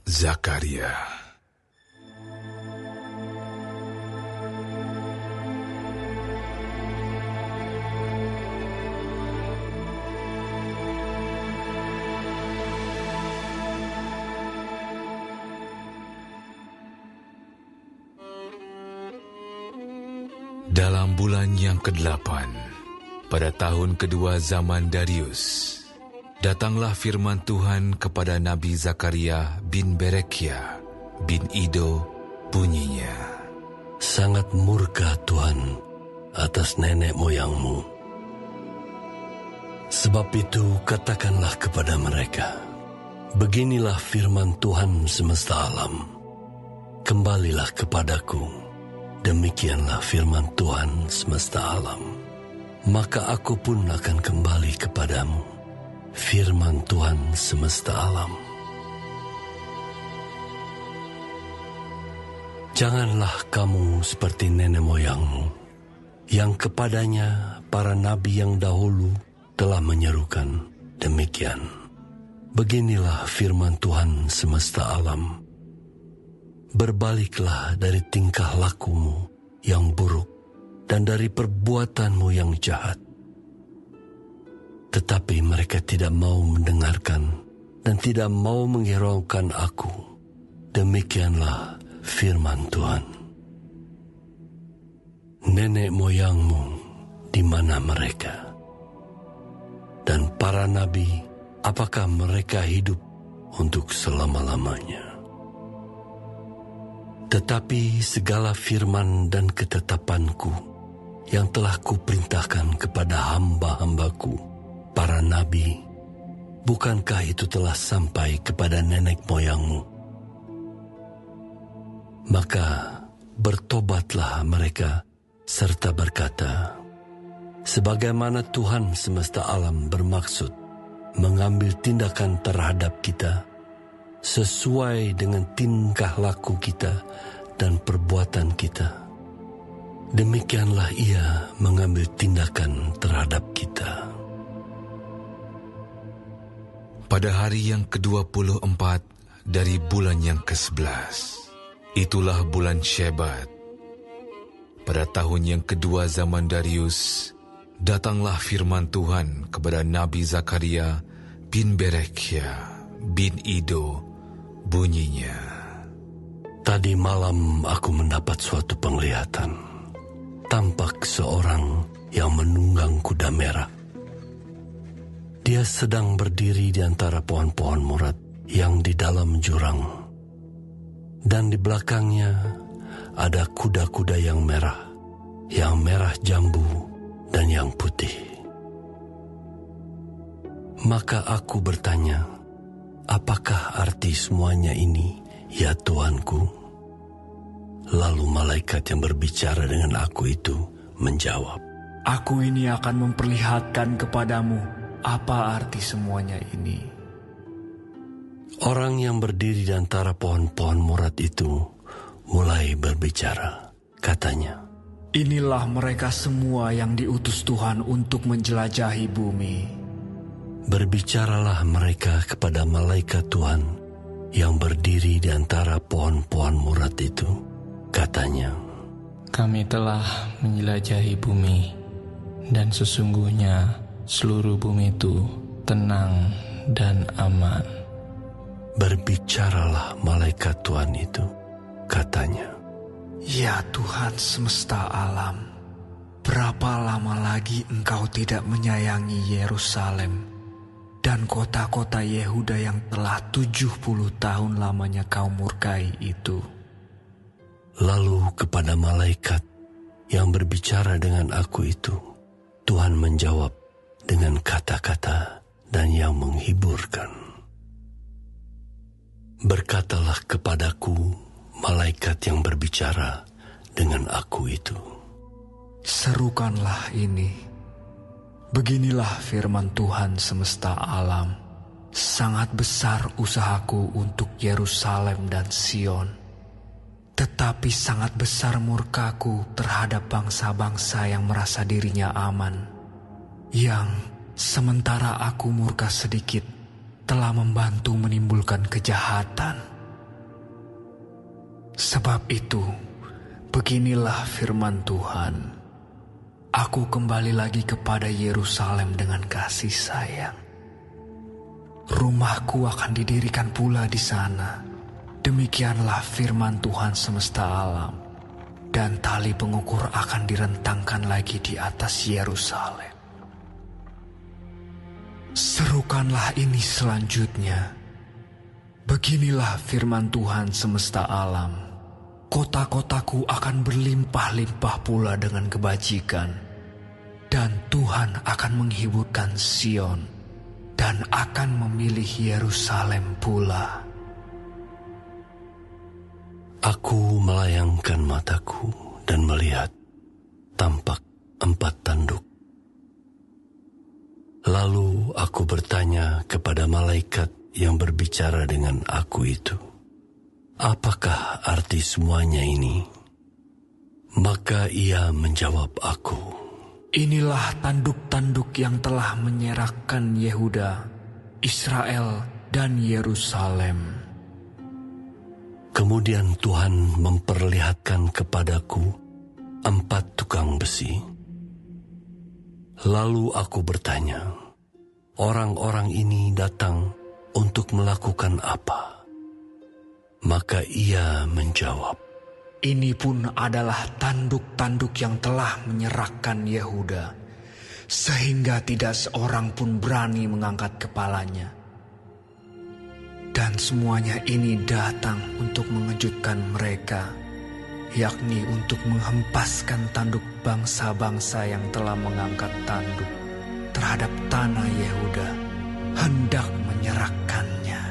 Zakaria. Dalam bulan yang ke-8, pada tahun kedua zaman Darius, datanglah firman Tuhan kepada Nabi Zakaria bin Berekia bin Ido, bunyinya, sangat murka Tuhan atas nenek moyangmu. Sebab itu katakanlah kepada mereka, beginilah firman Tuhan semesta alam, kembalilah kepadaku. Demikianlah firman Tuhan semesta alam, maka aku pun akan kembali kepadamu. Firman Tuhan semesta alam. Janganlah kamu seperti nenek moyangmu, yang kepadanya para nabi yang dahulu telah menyerukan demikian. Beginilah firman Tuhan semesta alam. Berbaliklah dari tingkah lakumu yang buruk dan dari perbuatanmu yang jahat. Tetapi mereka tidak mau mendengarkan dan tidak mau menghiraukan aku. Demikianlah firman Tuhan. Nenek moyangmu di mana mereka? Dan para nabi, apakah mereka hidup untuk selama-lamanya? Tetapi segala firman dan ketetapanku yang telah kuperintahkan kepada hamba-hambaku, para nabi, bukankah itu telah sampai kepada nenek moyangmu? Maka bertobatlah mereka serta berkata, sebagaimana Tuhan semesta alam bermaksud mengambil tindakan terhadap kita, sesuai dengan tingkah laku kita dan perbuatan kita, demikianlah ia mengambil tindakan terhadap kita. Pada hari yang ke-24 dari bulan yang ke-11, itulah bulan Shebat. Pada tahun yang kedua zaman Darius, datanglah firman Tuhan kepada Nabi Zakaria bin Berekia bin Ido, bunyinya, tadi malam aku mendapat suatu penglihatan. Tampak seorang yang menunggang kuda merah. Dia sedang berdiri di antara pohon-pohon murad yang di dalam jurang. Dan di belakangnya ada kuda-kuda yang merah jambu dan yang putih. Maka aku bertanya, apakah arti semuanya ini, ya Tuanku? Lalu malaikat yang berbicara dengan aku itu menjawab, aku ini akan memperlihatkan kepadamu apa arti semuanya ini. Orang yang berdiri di antara pohon-pohon murad itu mulai berbicara. Katanya, inilah mereka semua yang diutus Tuhan untuk menjelajahi bumi. Berbicaralah mereka kepada malaikat Tuhan yang berdiri di antara pohon-pohon murad itu. Katanya, kami telah menjelajahi bumi, dan sesungguhnya seluruh bumi itu tenang dan aman. Berbicaralah malaikat Tuhan itu. Katanya, ya Tuhan semesta alam, berapa lama lagi Engkau tidak menyayangi Yerusalem dan kota-kota Yehuda yang telah 70 tahun lamanya Kau murkai itu? Lalu kepada malaikat yang berbicara dengan aku itu, Tuhan menjawab dengan kata-kata dan yang menghiburkan. Berkatalah kepadaku malaikat yang berbicara dengan aku itu, serukanlah ini. Beginilah firman Tuhan semesta alam, sangat besar usahaku untuk Yerusalem dan Sion, tetapi sangat besar murkaku terhadap bangsa-bangsa yang merasa dirinya aman, yang sementara aku murka sedikit telah membantu menimbulkan kejahatan. Sebab itu, beginilah firman Tuhan. Aku kembali lagi kepada Yerusalem dengan kasih sayang. Rumahku akan didirikan pula di sana. Demikianlah firman Tuhan semesta alam. Dan tali pengukur akan direntangkan lagi di atas Yerusalem. Serukanlah ini selanjutnya. Beginilah firman Tuhan semesta alam. Kota-kotaku akan berlimpah-limpah pula dengan kebajikan. Dan Tuhan akan menghiburkan Sion dan akan memilih Yerusalem pula. Aku melayangkan mataku dan melihat tampak 4 tanduk. Lalu aku bertanya kepada malaikat yang berbicara dengan aku itu, apakah arti semuanya ini? Maka ia menjawab aku, inilah tanduk-tanduk yang telah menyerahkan Yehuda, Israel, dan Yerusalem. Kemudian Tuhan memperlihatkan kepadaku 4 tukang besi. Lalu aku bertanya, orang-orang ini datang untuk melakukan apa? Maka ia menjawab, ini pun adalah tanduk-tanduk yang telah menyerahkan Yehuda, sehingga tidak seorang pun berani mengangkat kepalanya. Dan semuanya ini datang untuk mengejutkan mereka, yakni untuk menghempaskan tanduk bangsa-bangsa yang telah mengangkat tanduk terhadap tanah Yehuda, hendak menyerahkannya.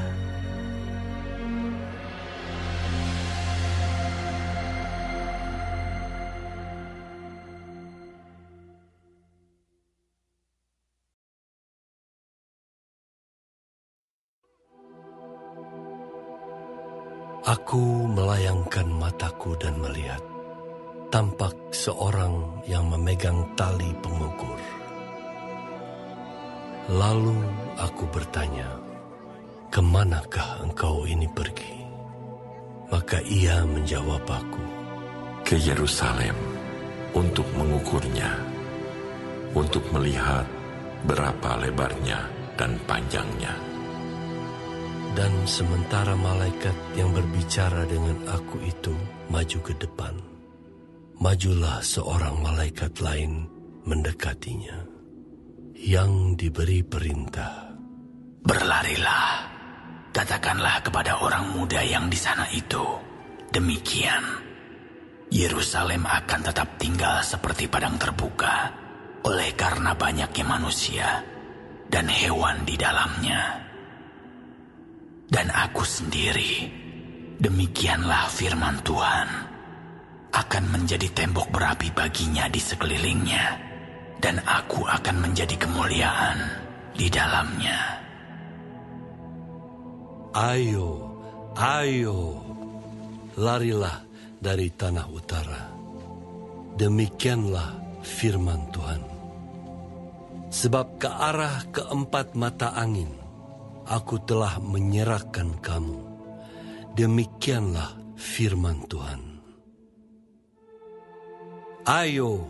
Aku melayangkan mataku dan melihat, tampak seorang yang memegang tali pengukur. Lalu aku bertanya, kemanakah engkau ini pergi? Maka ia menjawab aku, ke Yerusalem untuk mengukurnya, untuk melihat berapa lebarnya dan panjangnya. Dan sementara malaikat yang berbicara dengan aku itu maju ke depan, majulah seorang malaikat lain mendekatinya, yang diberi perintah, berlarilah, katakanlah kepada orang muda yang di sana itu, demikian, Yerusalem akan tetap tinggal seperti padang terbuka, oleh karena banyaknya manusia dan hewan di dalamnya. Dan aku sendiri, demikianlah firman Tuhan, akan menjadi tembok berapi baginya di sekelilingnya, dan aku akan menjadi kemuliaan di dalamnya. Ayo, ayo, larilah dari tanah utara. Demikianlah firman Tuhan. Sebab ke arah keempat mata angin, aku telah menyerahkan kamu. Demikianlah firman Tuhan. Ayo,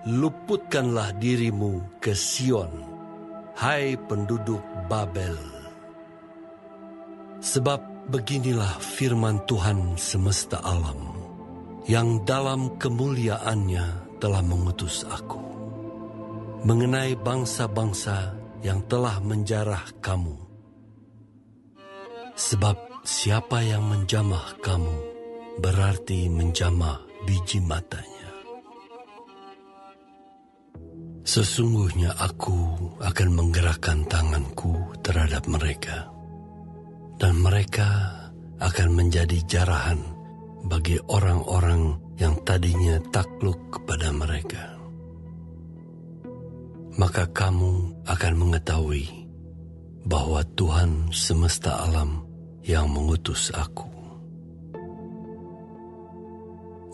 luputkanlah dirimu ke Sion, hai penduduk Babel. Sebab beginilah firman Tuhan semesta alam, yang dalam kemuliaannya telah mengutus aku, mengenai bangsa-bangsa yang telah menjarah kamu. Sebab siapa yang menjamah kamu, berarti menjamah biji matanya. Sesungguhnya aku akan menggerakkan tanganku terhadap mereka, dan mereka akan menjadi jarahan bagi orang-orang yang tadinya takluk kepada mereka. Maka kamu akan mengetahui bahwa Tuhan semesta alam yang mengutus aku.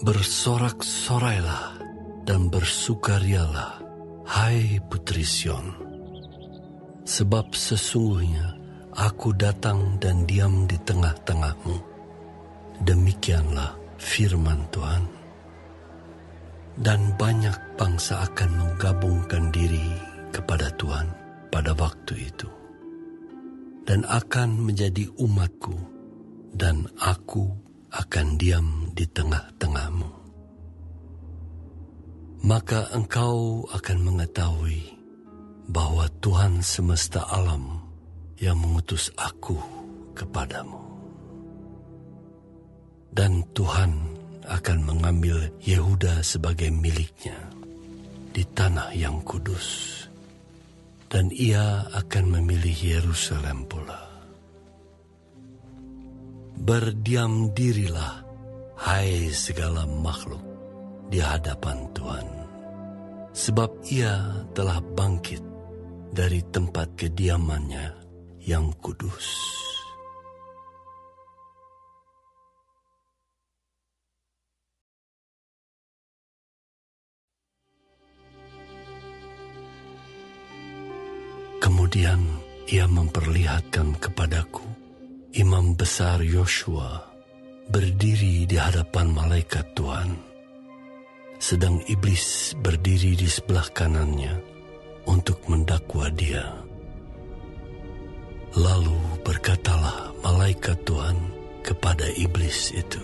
Bersorak-sorailah dan bersukarialah, hai putri Sion, sebab sesungguhnya aku datang dan diam di tengah-tengahmu. Demikianlah firman Tuhan. Dan banyak bangsa akan menggabungkan diri kepada Tuhan pada waktu itu, dan akan menjadi umatku, dan aku akan diam di tengah-tengahmu. Maka engkau akan mengetahui bahwa Tuhan semesta alam yang mengutus aku kepadamu. Dan Tuhan akan mengambil Yehuda sebagai miliknya di tanah yang kudus, dan ia akan memilih Yerusalem pula. Berdiam dirilah, hai segala makhluk, di hadapan Tuhan, sebab ia telah bangkit dari tempat kediamannya yang kudus. Kemudian ia memperlihatkan kepadaku imam besar Yosua berdiri di hadapan malaikat Tuhan, sedang iblis berdiri di sebelah kanannya untuk mendakwa dia. Lalu berkatalah malaikat Tuhan kepada iblis itu,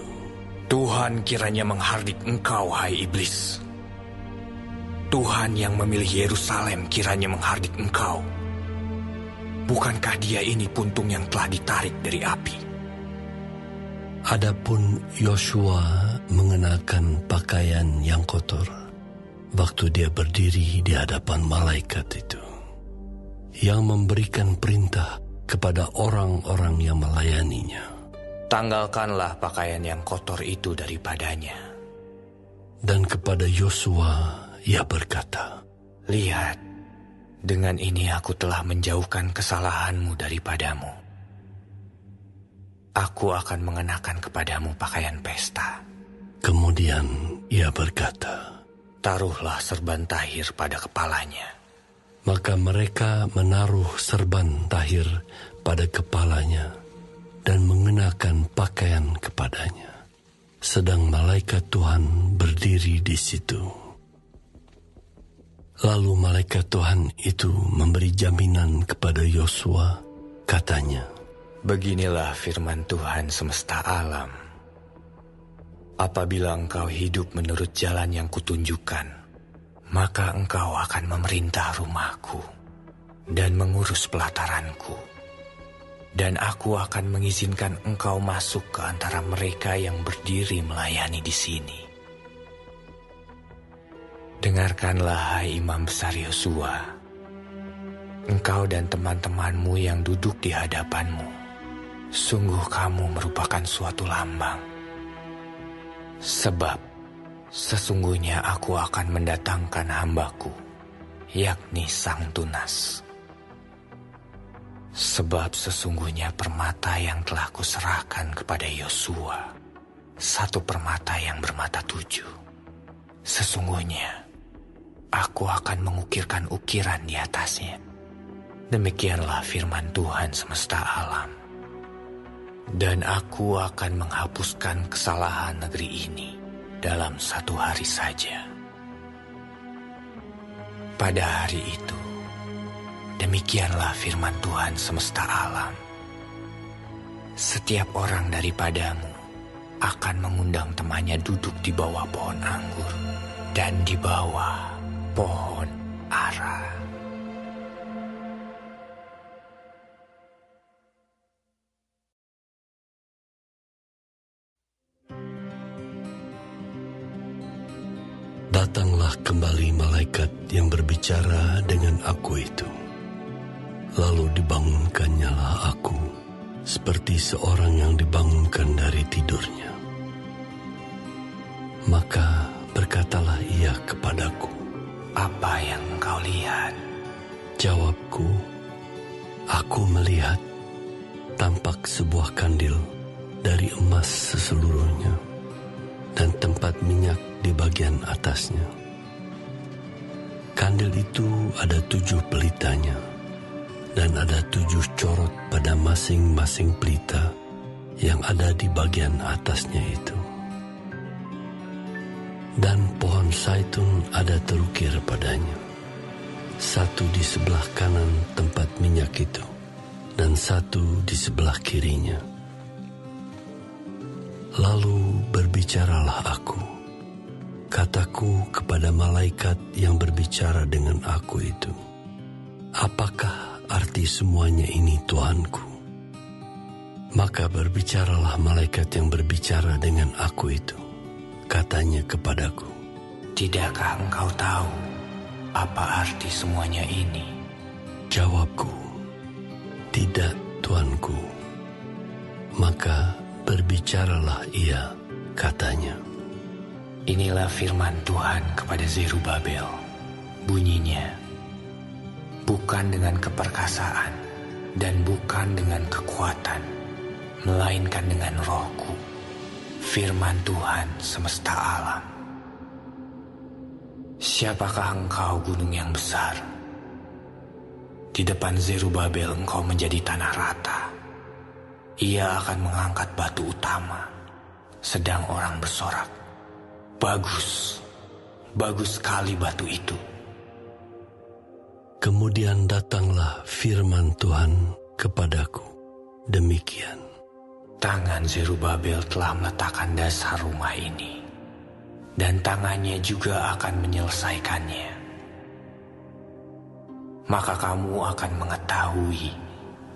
Tuhan kiranya menghardik engkau, hai iblis. Tuhan yang memilih Yerusalem kiranya menghardik engkau. Bukankah dia ini puntung yang telah ditarik dari api? Adapun Yosua mengenakan pakaian yang kotor waktu dia berdiri di hadapan malaikat itu, yang memberikan perintah kepada orang-orang yang melayaninya. Tanggalkanlah pakaian yang kotor itu daripadanya. Dan kepada Yosua ia berkata, Lihat, dengan ini aku telah menjauhkan kesalahanmu daripadamu. Aku akan mengenakan kepadamu pakaian pesta. Kemudian ia berkata, Taruhlah serban tahir pada kepalanya. Maka mereka menaruh serban tahir pada kepalanya dan mengenakan pakaian kepadanya, sedang malaikat Tuhan berdiri di situ. Lalu malaikat Tuhan itu memberi jaminan kepada Yosua, katanya, Beginilah firman Tuhan semesta alam. Apabila engkau hidup menurut jalan yang kutunjukkan, maka engkau akan memerintah rumahku dan mengurus pelataranku. Dan aku akan mengizinkan engkau masuk ke antara mereka yang berdiri melayani di sini. Dengarkanlah, hai imam besar Yosua, engkau dan teman-temanmu yang duduk di hadapanmu, sungguh kamu merupakan suatu lambang. Sebab sesungguhnya aku akan mendatangkan hambaku, yakni Sang Tunas. Sebab sesungguhnya permata yang telah kuserahkan kepada Yosua, satu permata yang bermata 7. Sesungguhnya aku akan mengukirkan ukiran di atasnya. Demikianlah firman Tuhan semesta alam. Dan aku akan menghapuskan kesalahan negeri ini dalam 1 hari saja. Pada hari itu, demikianlah firman Tuhan semesta alam. Setiap orang daripadamu akan mengundang temannya duduk di bawah pohon anggur dan di bawah pohon ara. Datanglah kembali malaikat yang berbicara dengan aku itu. Lalu dibangunkannyalah aku seperti seorang yang dibangunkan dari tidurnya. Maka berkatalah ia kepadaku, Apa yang engkau lihat? Jawabku, aku melihat tampak sebuah kandil dari emas seseluruhnya dan tempat minyak di bagian atasnya. Kandil itu ada 7 pelitanya, dan ada 7 corot pada masing-masing pelita yang ada di bagian atasnya itu. Dan pohon zaitun ada terukir padanya, satu di sebelah kanan tempat minyak itu, dan satu di sebelah kirinya. Lalu berbicaralah aku, kataku kepada malaikat yang berbicara dengan aku itu, apakah arti semuanya ini, Tuanku? Maka berbicaralah malaikat yang berbicara dengan aku itu, katanya kepadaku, tidakkah engkau tahu apa arti semuanya ini? Jawabku, tidak, Tuanku. Maka berbicaralah ia, katanya, inilah firman Tuhan kepada Zerubabel. Bunyinya, bukan dengan keperkasaan dan bukan dengan kekuatan, melainkan dengan Rohku, firman Tuhan semesta alam. Siapakah engkau, gunung yang besar? Di depan Zerubabel engkau menjadi tanah rata. Ia akan mengangkat batu utama, sedang orang bersorak, bagus, bagus sekali batu itu. Kemudian datanglah firman Tuhan kepadaku, demikian. Tangan Zerubabel telah meletakkan dasar rumah ini, dan tangannya juga akan menyelesaikannya. Maka kamu akan mengetahui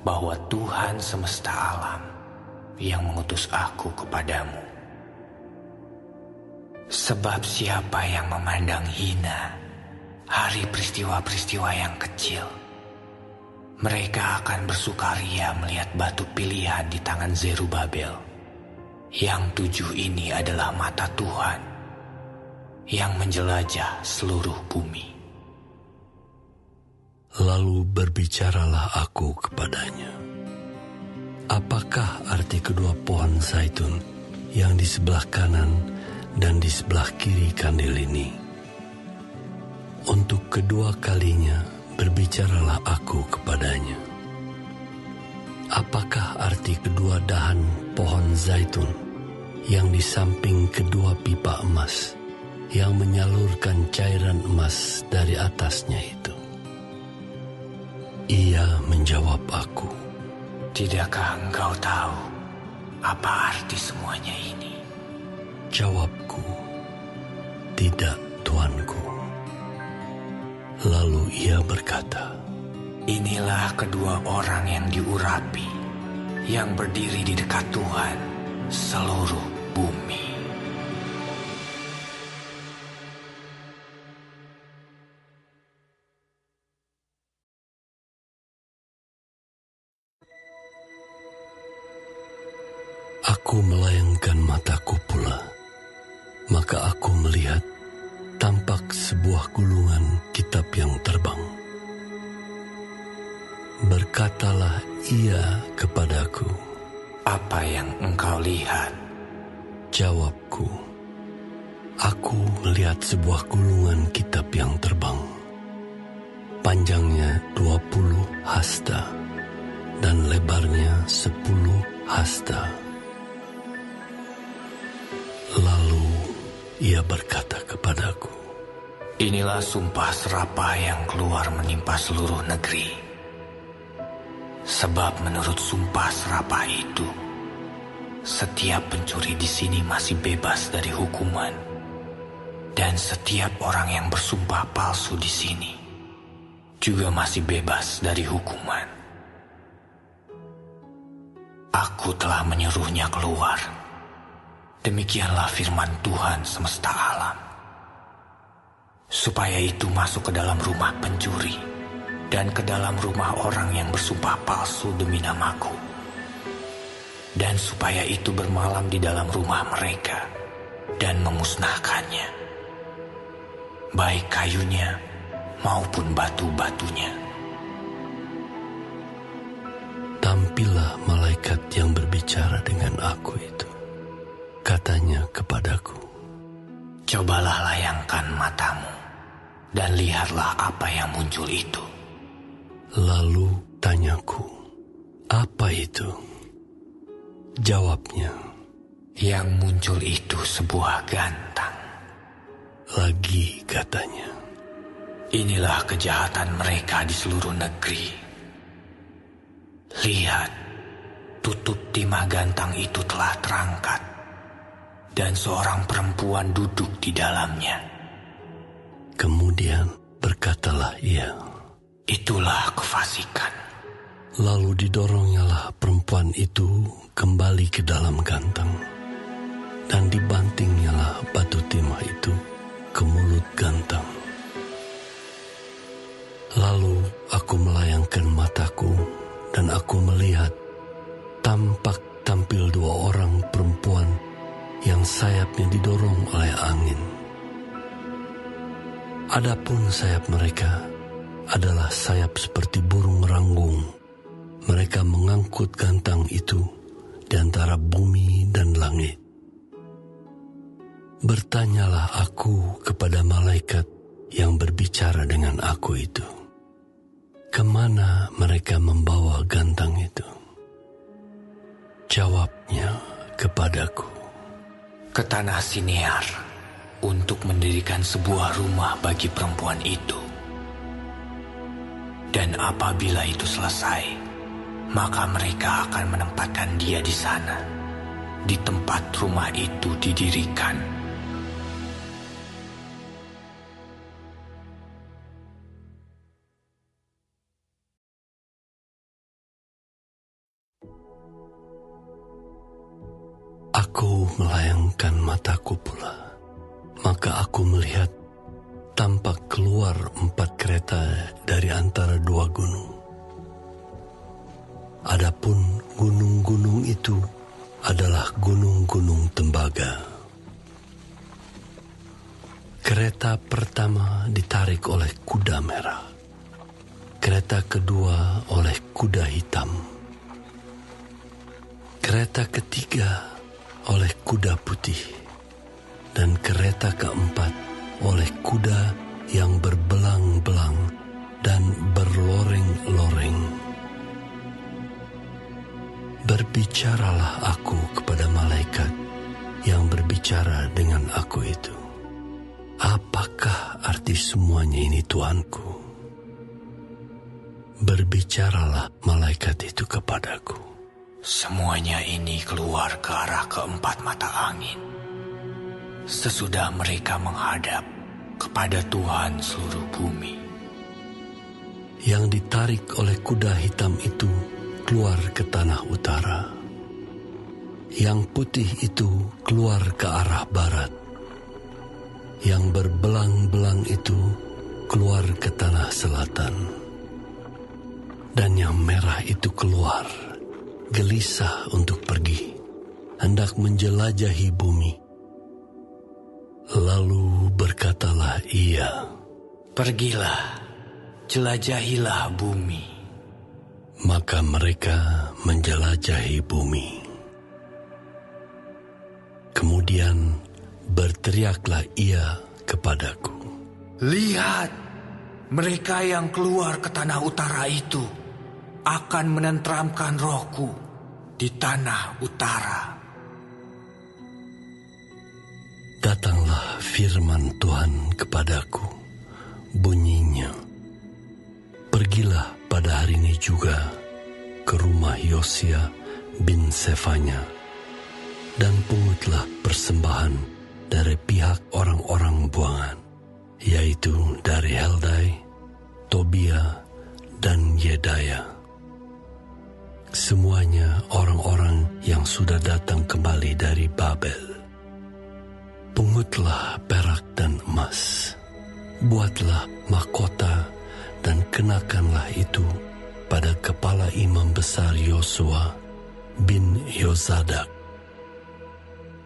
bahwa Tuhan semesta alam yang mengutus aku kepadamu. Sebab siapa yang memandang hina hari peristiwa-peristiwa yang kecil, mereka akan bersukaria melihat batu pilihan di tangan Zerubabel. Yang 7 ini adalah mata Tuhan yang menjelajah seluruh bumi. Lalu berbicaralah aku kepadanya, apakah arti kedua pohon zaitun yang di sebelah kanan dan di sebelah kiri kandil ini? Untuk kedua kalinya berbicaralah aku kepadanya, apakah arti kedua dahan pohon zaitun yang di samping kedua pipa emas yang menyalurkan cairan emas dari atasnya itu? Ia menjawab aku, tidakkah engkau tahu apa arti semuanya ini? Jawabku, tidak, Tuanku. Lalu ia berkata, inilah kedua orang yang diurapi, yang berdiri di dekat Tuhan seluruh bumi. Aku melayangkan mataku pula, maka aku melihat tampak sebuah gulungan kitab yang terbang. Berkatalah ia kepadaku, apa yang engkau lihat? Jawabku, aku melihat sebuah gulungan kitab yang terbang. Panjangnya 20 hasta dan lebarnya 10 hasta. Lalu ia berkata kepadaku, inilah sumpah serapah yang keluar menimpa seluruh negeri. Sebab menurut sumpah serapah itu, setiap pencuri di sini masih bebas dari hukuman, dan setiap orang yang bersumpah palsu di sini juga masih bebas dari hukuman. Aku telah menyuruhnya keluar. Demikianlah firman Tuhan semesta alam. Supaya itu masuk ke dalam rumah pencuri dan ke dalam rumah orang yang bersumpah palsu demi namaku. Dan supaya itu bermalam di dalam rumah mereka dan memusnahkannya, baik kayunya maupun batu-batunya. Tampillah malaikat yang berbicara dengan aku itu. Katanya kepadaku, cobalah layangkan matamu dan lihatlah apa yang muncul itu. Lalu tanyaku, apa itu? Jawabnya, yang muncul itu sebuah gantang. lagi, katanya. Inilah kejahatan mereka di seluruh negeri. Lihat, tutup timah gantang itu telah terangkat, dan seorang perempuan duduk di dalamnya. Kemudian berkatalah ia, itulah kefasikan. Lalu didoronnyalah perempuan itu kembali ke dalam gantang, dan dibantingnyalah batu timah itu ke mulut gantang. Lalu aku melayangkan mataku, dan aku melihat tampak tampil 2 orang perempuan yang sayapnya didorong oleh angin. Adapun sayap mereka adalah sayap seperti burung meranggung. Mereka mengangkut gantang itu di antara bumi dan langit. Bertanyalah aku kepada malaikat yang berbicara dengan aku itu, kemana mereka membawa gantang itu? Jawabnya kepadaku, ke tanah Sinear, untuk mendirikan sebuah rumah bagi perempuan itu. Dan apabila itu selesai, maka mereka akan menempatkan dia di sana, di tempat rumah itu didirikan. Aku melayangkan mataku pula, maka aku melihat tampak keluar 4 kereta dari antara 2 gunung. Adapun gunung-gunung itu adalah gunung-gunung tembaga. Kereta pertama ditarik oleh kuda merah, kereta kedua oleh kuda hitam, kereta ketiga oleh kuda putih, dan kereta keempat oleh kuda yang berbelang-belang dan berloreng-loreng. Berbicaralah aku kepada malaikat yang berbicara dengan aku itu, apakah arti semuanya ini, Tuanku? Berbicaralah malaikat itu kepadaku, semuanya ini keluar ke arah keempat mata angin, sesudah mereka menghadap kepada Tuhan seluruh bumi. Yang ditarik oleh kuda hitam itu keluar ke tanah utara, yang putih itu keluar ke arah barat, yang berbelang-belang itu keluar ke tanah selatan, dan yang merah itu keluar gelisah untuk pergi, hendak menjelajahi bumi. Lalu berkatalah ia, pergilah, jelajahilah bumi. Maka mereka menjelajahi bumi. Kemudian berteriaklah ia kepadaku, lihat, mereka yang keluar ke tanah utara itu akan menenteramkan rohku di tanah utara. Datanglah firman Tuhan kepadaku, bunyinya, pergilah pada hari ini juga ke rumah Yosia bin Sefanya, dan pungutlah persembahan dari pihak orang-orang buangan, yaitu dari Heldai, Tobia, dan Yedaya. Semuanya orang-orang yang sudah datang kembali dari Babel. Pungutlah perak dan emas, buatlah mahkota dan kenakanlah itu pada kepala imam besar Yosua bin Yozadak.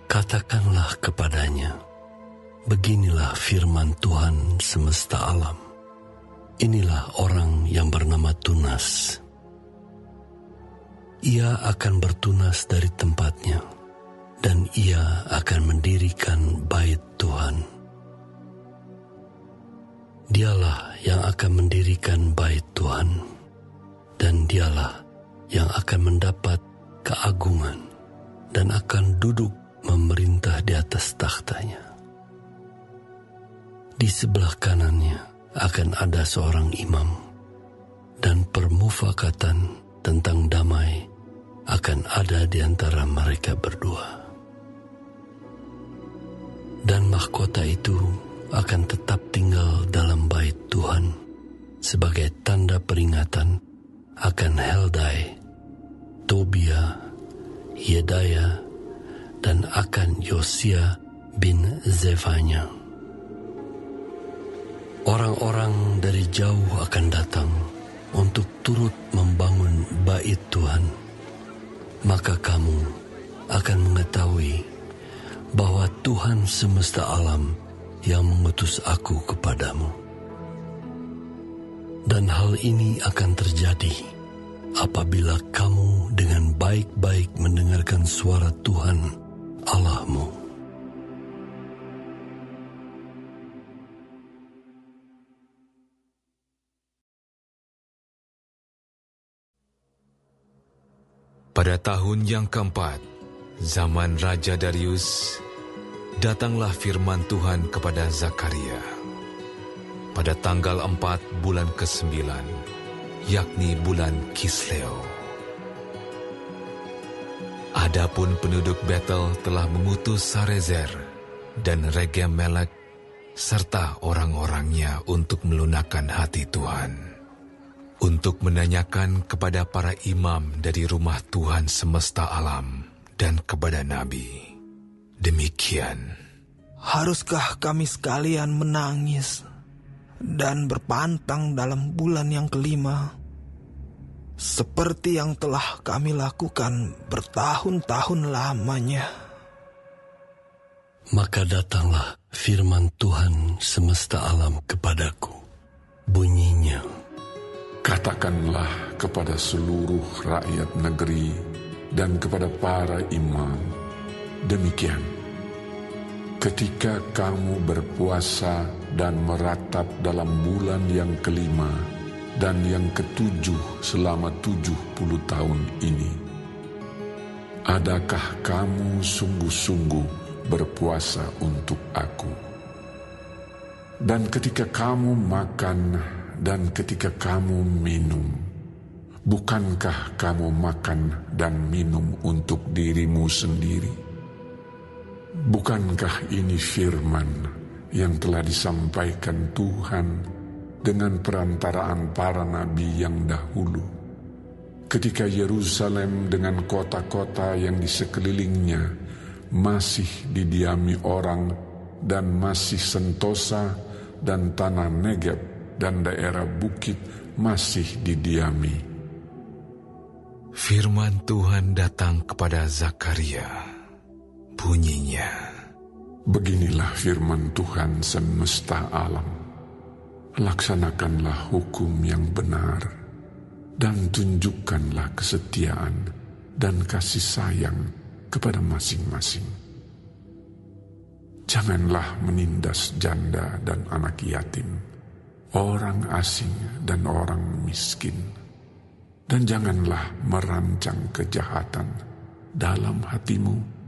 Katakanlah kepadanya, beginilah firman Tuhan semesta alam. Inilah orang yang bernama Tunas. Ia akan bertunas dari tempatnya, dan ia akan mendirikan bait Tuhan. Dialah yang akan mendirikan bait Tuhan, dan dialah yang akan mendapat keagungan dan akan duduk memerintah di atas takhtanya. Di sebelah kanannya akan ada seorang imam, dan permufakatan tentang damai akan ada di antara mereka berdua. Dan mahkota itu akan tetap tinggal dalam bait Tuhan sebagai tanda peringatan akan Heldai, Tobia, Yedaya, dan akan Yosia bin Zefanya. Orang-orang dari jauh akan datang untuk turut membangun bait Tuhan. Maka kamu akan mengetahui bahwa Tuhan semesta alam yang mengutus aku kepadamu. Dan hal ini akan terjadi apabila kamu dengan baik-baik mendengarkan suara Tuhan Allahmu. Pada tahun yang keempat, zaman Raja Darius, datanglah firman Tuhan kepada Zakaria. Pada tanggal 4 bulan ke-9, yakni bulan Kisleo. Adapun penduduk Betel telah mengutus Sarezer dan Regem-Melek serta orang-orangnya untuk melunakkan hati Tuhan, untuk menanyakan kepada para imam dari rumah Tuhan semesta alam dan kepada Nabi. Demikian. Haruskah kami sekalian menangis dan berpantang dalam bulan yang kelima, seperti yang telah kami lakukan bertahun-tahun lamanya? Maka datanglah firman Tuhan semesta alam kepadaku. Bunyinya, katakanlah kepada seluruh rakyat negeri dan kepada para imam, demikian, ketika kamu berpuasa dan meratap dalam bulan yang kelima dan yang ketujuh selama 70 tahun ini, adakah kamu sungguh-sungguh berpuasa untuk aku? Dan ketika kamu makan dan ketika kamu minum, bukankah kamu makan dan minum untuk dirimu sendiri? Bukankah ini firman yang telah disampaikan Tuhan dengan perantaraan para nabi yang dahulu, ketika Yerusalem dengan kota-kota yang di sekelilingnya masih didiami orang dan masih sentosa dan tanah Negeb dan daerah bukit masih didiami. Firman Tuhan datang kepada Zakaria. Bunyinya, beginilah firman Tuhan semesta alam. Laksanakanlah hukum yang benar dan tunjukkanlah kesetiaan dan kasih sayang kepada masing-masing. Janganlah menindas janda dan anak yatim, orang asing dan orang miskin, dan janganlah merancang kejahatan dalam hatimu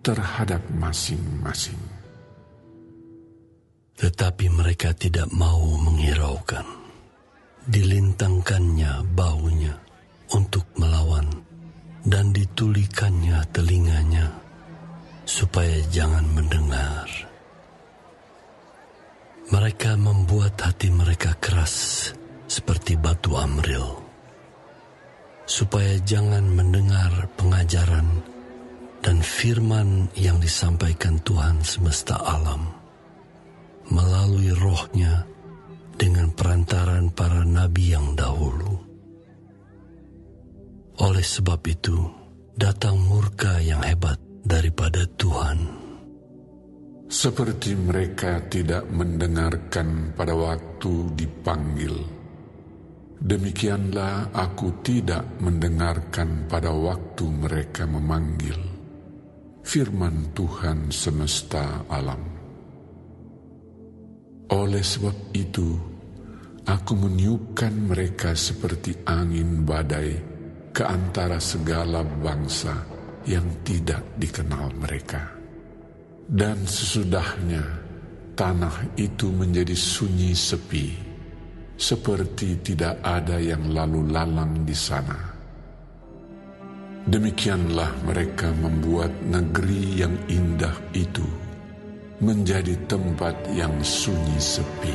terhadap masing-masing. Tetapi mereka tidak mau menghiraukan. Dilintangkannya baunya untuk melawan, dan ditulikannya telinganya supaya jangan mendengar. Mereka membuat hati mereka keras seperti batu amril, supaya jangan mendengar pengajaran dan firman yang disampaikan Tuhan semesta alam melalui rohnya dengan perantaran para nabi yang dahulu. Oleh sebab itu, datang murka yang hebat daripada Tuhan. Seperti mereka tidak mendengarkan pada waktu dipanggil, demikianlah aku tidak mendengarkan pada waktu mereka memanggil. Firman Tuhan semesta alam. Oleh sebab itu, aku meniupkan mereka seperti angin badai ke antara segala bangsa yang tidak dikenal mereka. Dan sesudahnya tanah itu menjadi sunyi sepi, seperti tidak ada yang lalu lalang di sana. Demikianlah mereka membuat negeri yang indah itu menjadi tempat yang sunyi sepi.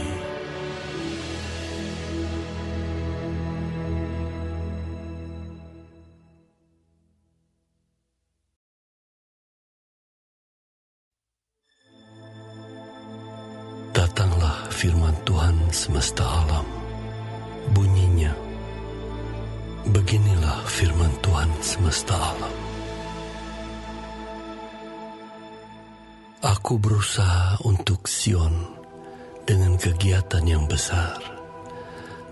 Datanglah firman Tuhan semesta alam. Bunyinya, beginilah firman Tuhan semesta alam. Aku berusaha untuk Sion dengan kegiatan yang besar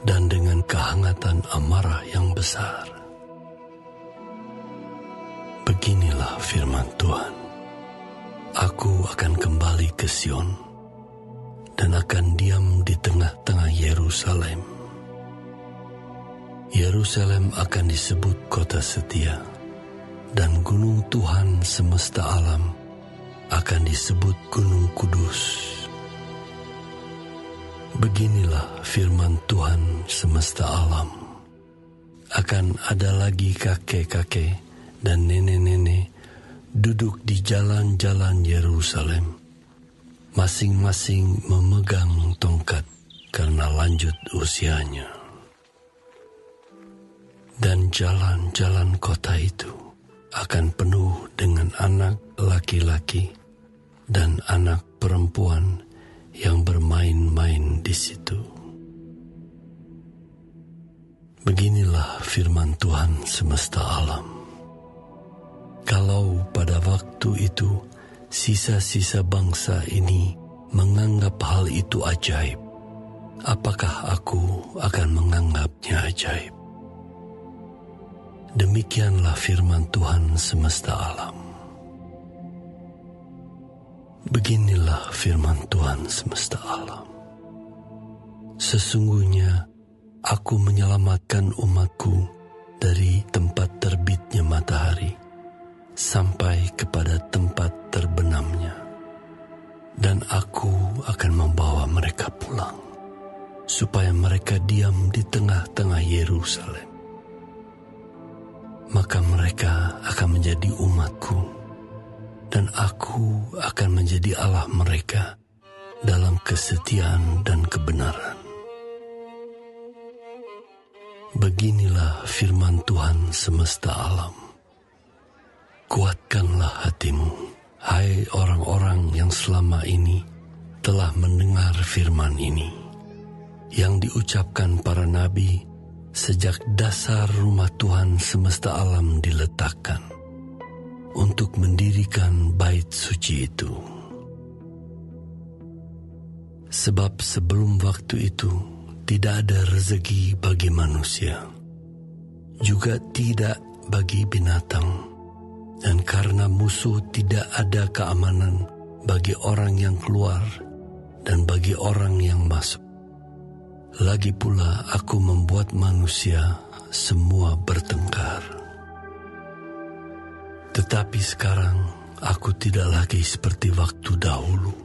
dan dengan kehangatan amarah yang besar. Beginilah firman Tuhan. Aku akan kembali ke Sion dan akan diam di tengah-tengah Yerusalem. Yerusalem akan disebut kota setia, dan gunung Tuhan semesta alam akan disebut Gunung Kudus. Beginilah firman Tuhan semesta alam. Akan ada lagi kakek-kakek dan nenek-nenek duduk di jalan-jalan Yerusalem, masing-masing memegang tongkat karena lanjut usianya. Dan jalan-jalan kota itu akan penuh dengan anak laki-laki dan anak perempuan yang bermain-main di situ. Beginilah firman Tuhan semesta alam. Kalau pada waktu itu sisa-sisa bangsa ini menganggap hal itu ajaib, apakah aku akan menganggapnya ajaib? Demikianlah firman Tuhan semesta alam. Beginilah firman Tuhan semesta alam. Sesungguhnya aku menyelamatkan umatku dari tempat terbitnya matahari sampai kepada tempat terbenamnya, dan aku akan membawa mereka pulang, supaya mereka diam di tengah-tengah Yerusalem. Maka mereka akan menjadi umatku, dan aku akan menjadi Allah mereka dalam kesetiaan dan kebenaran. Beginilah firman Tuhan semesta alam. Kuatkanlah hatimu, hai orang-orang yang selama ini telah mendengar firman ini, yang diucapkan para nabi sejak dasar rumah Tuhan semesta alam diletakkan untuk mendirikan bait suci itu. Sebab sebelum waktu itu tidak ada rezeki bagi manusia, juga tidak bagi binatang, dan karena musuh tidak ada keamanan bagi orang yang keluar dan bagi orang yang masuk. Lagi pula aku membuat manusia semua bertengkar. Tetapi sekarang aku tidak lagi seperti waktu dahulu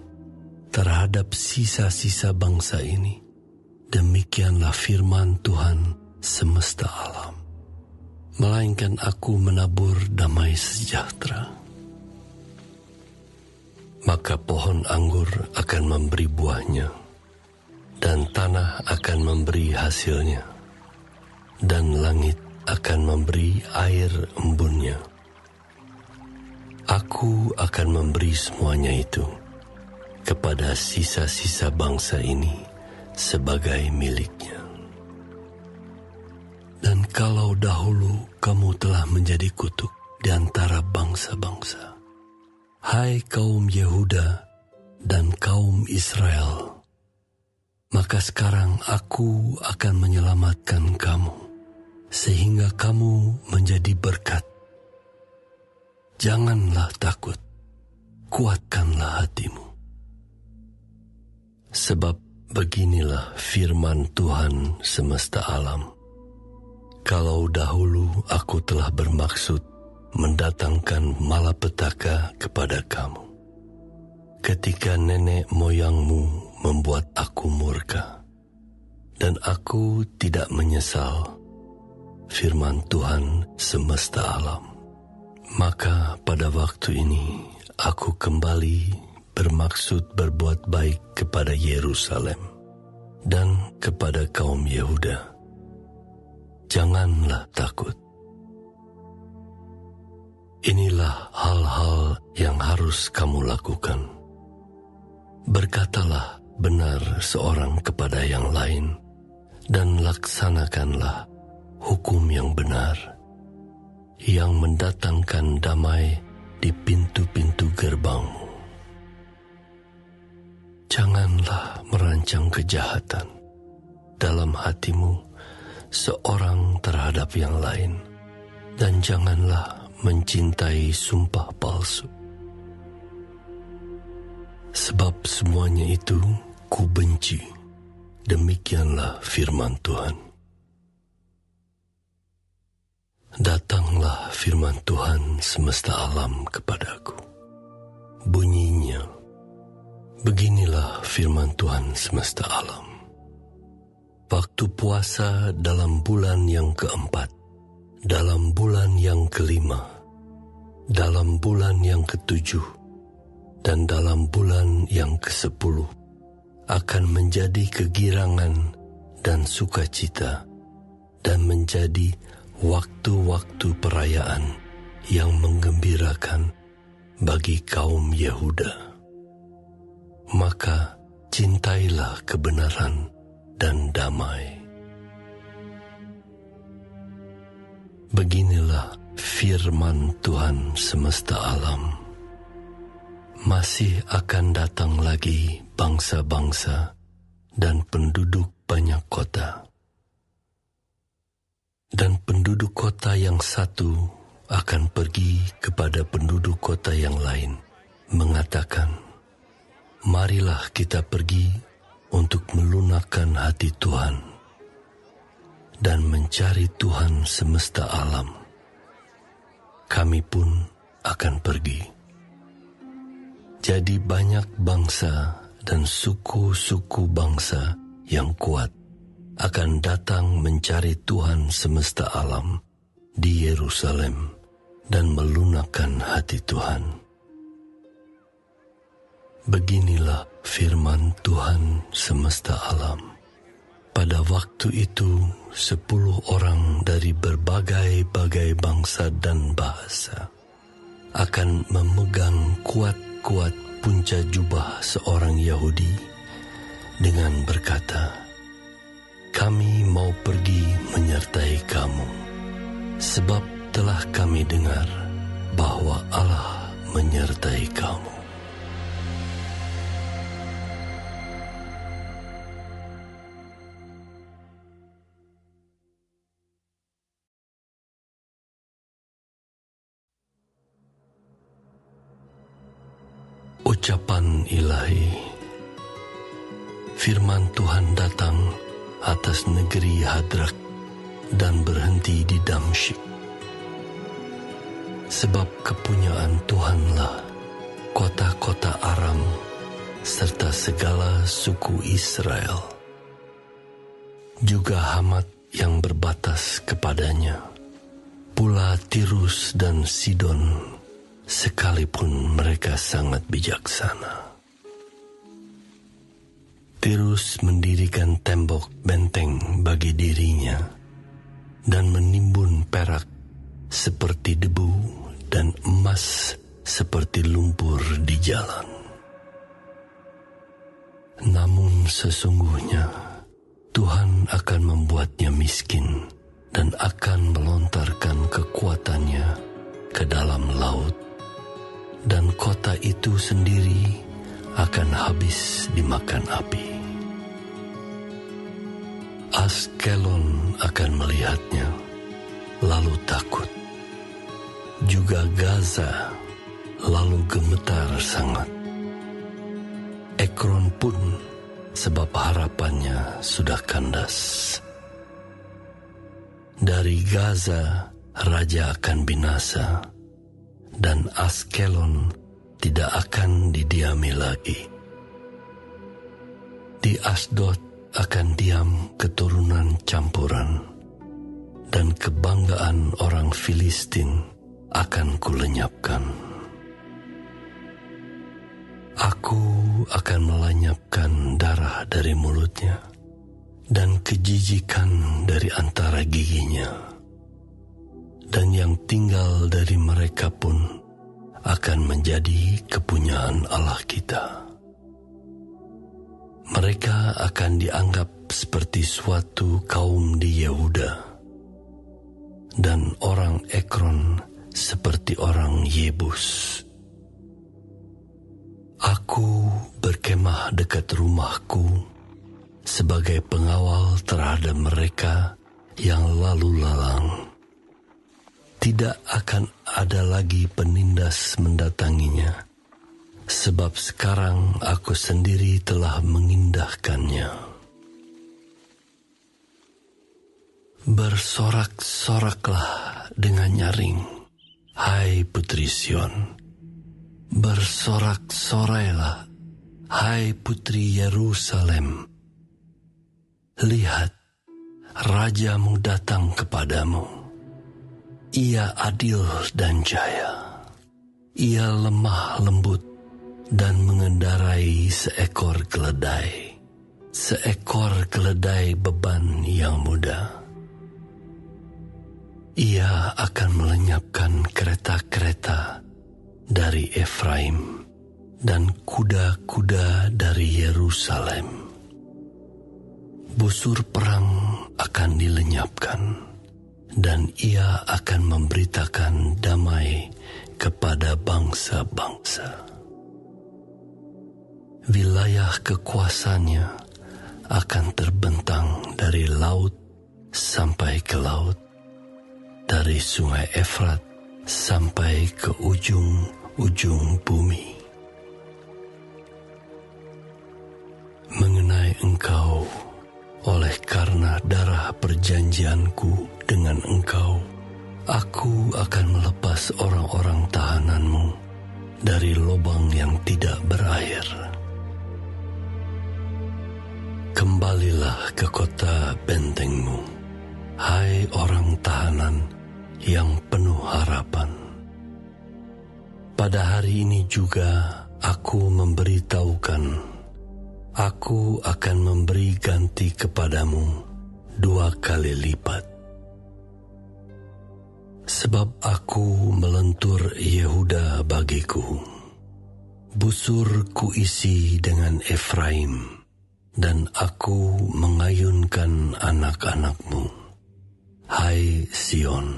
terhadap sisa-sisa bangsa ini. Demikianlah firman Tuhan semesta alam. Melainkan aku menabur damai sejahtera. Maka pohon anggur akan memberi buahnya, dan tanah akan memberi hasilnya, dan langit akan memberi air embunnya. Aku akan memberi semuanya itu kepada sisa-sisa bangsa ini sebagai miliknya. Dan kalau dahulu kamu telah menjadi kutuk di antara bangsa-bangsa, hai kaum Yehuda dan kaum Israel, maka sekarang aku akan menyelamatkan kamu, sehingga kamu menjadi berkat. Janganlah takut, kuatkanlah hatimu. Sebab beginilah firman Tuhan semesta alam. Kalau dahulu aku telah bermaksud mendatangkan malapetaka kepada kamu, ketika nenek moyangmu membuat aku murka, dan aku tidak menyesal, firman Tuhan semesta alam. Maka pada waktu ini aku kembali bermaksud berbuat baik kepada Yerusalem dan kepada kaum Yehuda. Janganlah takut. Inilah hal-hal yang harus kamu lakukan. Berkatalah benar seorang kepada yang lain, dan laksanakanlah hukum yang benar, yang mendatangkan damai di pintu-pintu gerbangmu. Janganlah merancang kejahatan dalam hatimu seorang terhadap yang lain, dan janganlah mencintai sumpah palsu. Sebab semuanya itu ku benci. Demikianlah firman Tuhan. Datanglah firman Tuhan semesta alam kepadaku. Bunyinya, beginilah firman Tuhan semesta alam. Waktu puasa dalam bulan yang keempat, dalam bulan yang kelima, dalam bulan yang ketujuh, dan dalam bulan yang ke-10 akan menjadi kegirangan dan sukacita, dan menjadi waktu-waktu perayaan yang menggembirakan bagi kaum Yehuda. Maka cintailah kebenaran dan damai. Beginilah firman Tuhan semesta alam. Masih akan datang lagi bangsa-bangsa dan penduduk banyak kota. Dan penduduk kota yang satu akan pergi kepada penduduk kota yang lain, mengatakan, marilah kita pergi untuk melunakkan hati Tuhan dan mencari Tuhan semesta alam. Kami pun akan pergi. Jadi banyak bangsa dan suku-suku bangsa yang kuat akan datang mencari Tuhan semesta alam di Yerusalem dan melunakkan hati Tuhan. Beginilah firman Tuhan semesta alam. Pada waktu itu 10 orang dari berbagai-bagai bangsa dan bahasa akan memegang kuat-kuat punca jubah seorang Yahudi dengan berkata, kami mau pergi menyertai kamu, sebab telah kami dengar bahwa Allah menyertai kamu. Ucapan ilahi. Firman Tuhan datang atas negeri Hadrak dan berhenti di Damsyik. Sebab kepunyaan Tuhanlah kota-kota Aram serta segala suku Israel. Juga Hamat yang berbatas kepadanya, pula Tirus dan Sidon, sekalipun mereka sangat bijaksana. Tirus mendirikan tembok benteng bagi dirinya dan menimbun perak seperti debu dan emas seperti lumpur di jalan. Namun sesungguhnya Tuhan akan membuatnya miskin dan akan melontarkan kekuatannya ke dalam laut, dan kota itu sendiri akan habis dimakan api. Askelon akan melihatnya, lalu takut. Juga Gaza, lalu gemetar sangat. Ekron pun, sebab harapannya sudah kandas. Dari Gaza, raja akan binasa, dan Askelon tidak akan didiami lagi. Di Asdod akan diam keturunan campuran, dan kebanggaan orang Filistin akan kulenyapkan. Aku akan melenyapkan darah dari mulutnya dan kejijikan dari antara giginya, dan yang tinggal dari mereka pun akan menjadi kepunyaan Allah kita. Mereka akan dianggap seperti suatu kaum di Yehuda, dan orang Ekron seperti orang Yebus. Aku berkemah dekat rumahku sebagai pengawal terhadap mereka yang lalu lalang. Tidak akan ada lagi penindas mendatanginya, sebab sekarang aku sendiri telah mengindahkannya. Bersorak-soraklah dengan nyaring, hai Putri Sion. Bersorak-sorailah, hai Putri Yerusalem. Lihat, Rajamu datang kepadamu. Ia adil dan jaya. Ia lemah lembut dan mengendarai seekor keledai beban yang mudah. Ia akan melenyapkan kereta-kereta dari Efraim dan kuda-kuda dari Yerusalem. Busur perang akan dilenyapkan, dan ia akan memberitakan damai kepada bangsa-bangsa. Wilayah kekuasaannya akan terbentang dari laut sampai ke laut, dari sungai Efrat sampai ke ujung bumi. Mengenai engkau, oleh karena darah perjanjianku dengan engkau, aku akan melepas orang-orang tahananmu dari lubang yang tidak berakhir. Kembalilah ke kota bentengmu, hai orang tahanan yang penuh harapan. Pada hari ini juga aku memberitahukan, aku akan memberi ganti kepadamu 2 kali lipat. Sebab aku melentur Yehuda bagiku, busur kuisi dengan Efraim, dan aku mengayunkan anak-anakmu, hai Sion,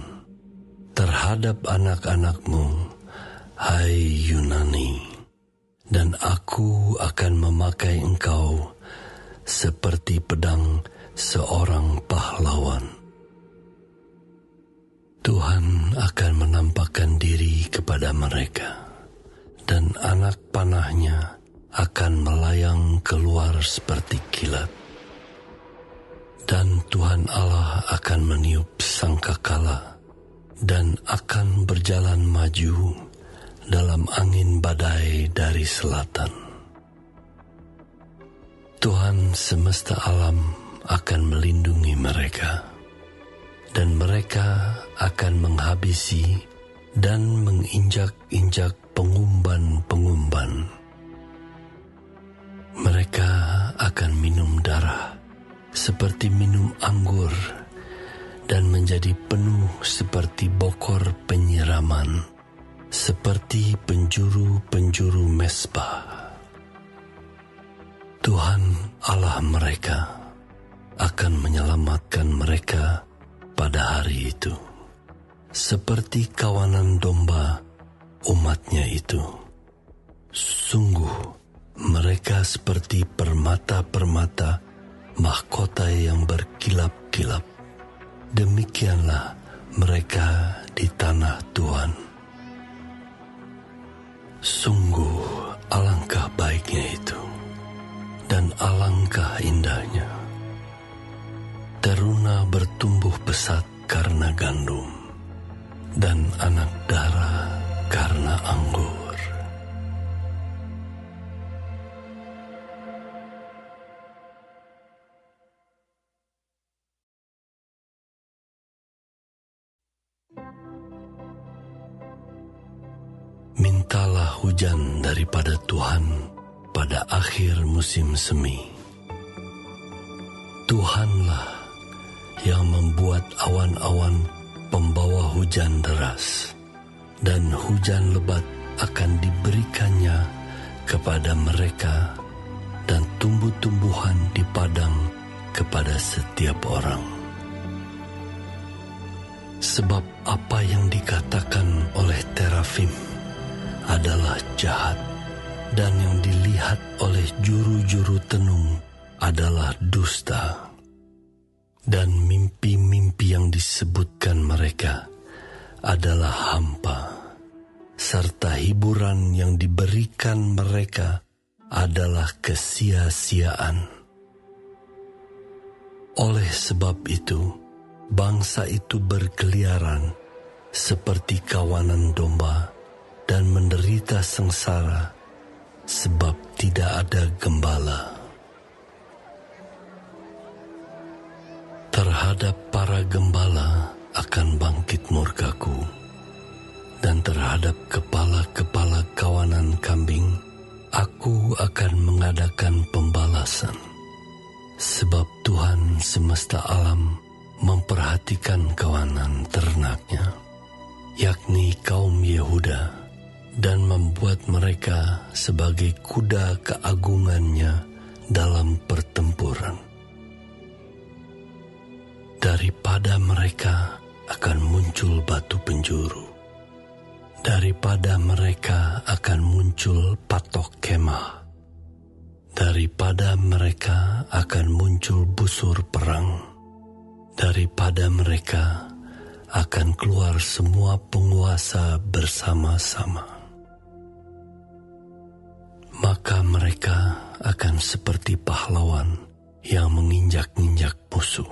terhadap anak-anakmu, hai Yunani. Dan aku akan memakai engkau seperti pedang seorang pahlawan. Tuhan akan menampakkan diri kepada mereka, dan anak panahnya akan melayang keluar seperti kilat. Dan Tuhan Allah akan meniup sangkakala dan akan berjalan maju dalam angin badai dari selatan. Tuhan semesta alam akan melindungi mereka, dan mereka akan menghabisi dan menginjak-injak pengumban-pengumban. Mereka akan minum darah seperti minum anggur, dan menjadi penuh seperti bokor penyiraman, seperti penjuru-penjuru mesbah. Tuhan Allah mereka akan menyelamatkan mereka pada hari itu, seperti kawanan domba umatnya itu. Sungguh mereka seperti permata-permata mahkota yang berkilap-kilap. Demikianlah mereka di tanah Tuhan. Sungguh alangkah baiknya itu, dan alangkah indahnya. Teruna bertumbuh pesat karena gandum, dan anak dara karena anggur. Mintalah hujan daripada Tuhan pada akhir musim semi. Tuhanlah yang membuat awan-awan pembawa hujan deras, dan hujan lebat akan diberikannya kepada mereka, dan tumbuh-tumbuhan di padang kepada setiap orang. Sebab apa yang dikatakan oleh terafim adalah jahat, dan yang dilihat oleh juru-juru tenung adalah dusta. Dan mimpi-mimpi yang disebutkan mereka adalah hampa, serta hiburan yang diberikan mereka adalah kesia-siaan. Oleh sebab itu, bangsa itu berkeliaran seperti kawanan domba dan menderita sengsara sebab tidak ada gembala. Terhadap para gembala akan bangkit murkaku, dan terhadap kepala-kepala kawanan kambing aku akan mengadakan pembalasan. Sebab Tuhan semesta alam memperhatikan kawanan ternaknya, yakni kaum Yehuda, dan membuat mereka sebagai kuda keagungannya dalam pertempuran. Daripada mereka akan muncul batu penjuru, daripada mereka akan muncul patok kemah, daripada mereka akan muncul busur perang, daripada mereka akan keluar semua penguasa bersama-sama. Maka mereka akan seperti pahlawan yang menginjak-injak musuh,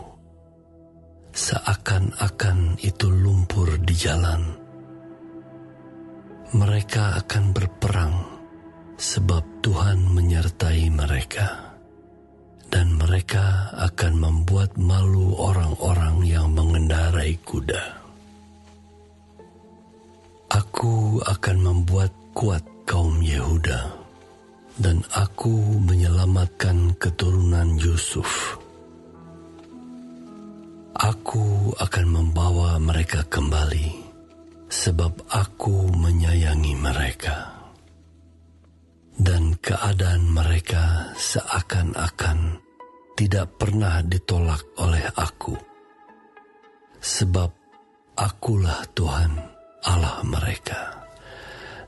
seakan-akan itu lumpur di jalan. Mereka akan berperang sebab Tuhan menyertai mereka, dan mereka akan membuat malu orang-orang yang mengendarai kuda. Aku akan membuat kuat kaum Yehuda, dan aku menyelamatkan keturunan Yusuf. Aku akan membawa mereka kembali, sebab aku menyayangi mereka. Dan keadaan mereka seakan-akan tidak pernah ditolak oleh aku. Sebab akulah Tuhan Allah mereka,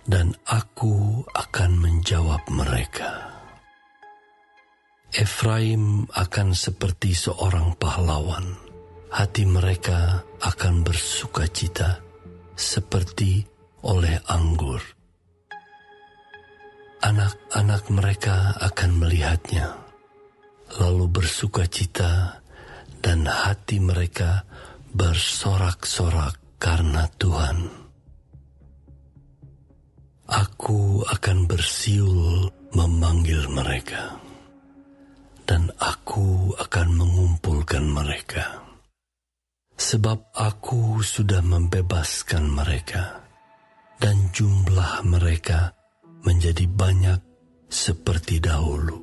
dan aku akan menjawab mereka. Efraim akan seperti seorang pahlawan. Hati mereka akan bersukacita seperti oleh anggur. Anak-anak mereka akan melihatnya, lalu bersukacita, dan hati mereka bersorak-sorak karena Tuhan. Aku akan bersiul memanggil mereka, dan aku akan mengumpulkan mereka. Sebab aku sudah membebaskan mereka, dan jumlah mereka menjadi banyak seperti dahulu.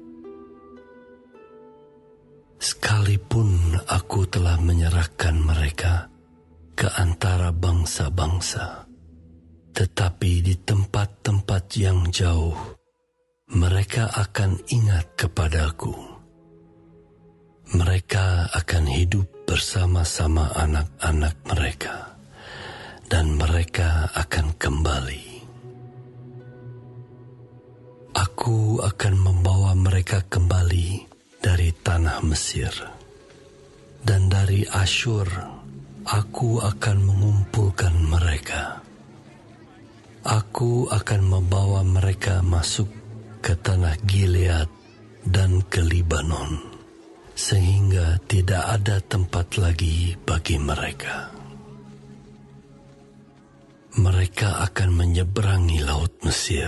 Sekalipun aku telah menyerahkan mereka ke antara bangsa-bangsa, tetapi di tempat-tempat yang jauh, mereka akan ingat kepadaku. Mereka akan hidup bersama-sama anak-anak mereka, dan mereka akan kembali. Aku akan membawa mereka kembali dari tanah Mesir, dan dari Asyur aku akan mengumpulkan mereka. Aku akan membawa mereka masuk ke tanah Gilead dan ke Libanon, sehingga tidak ada tempat lagi bagi mereka. Mereka akan menyeberangi laut Mesir,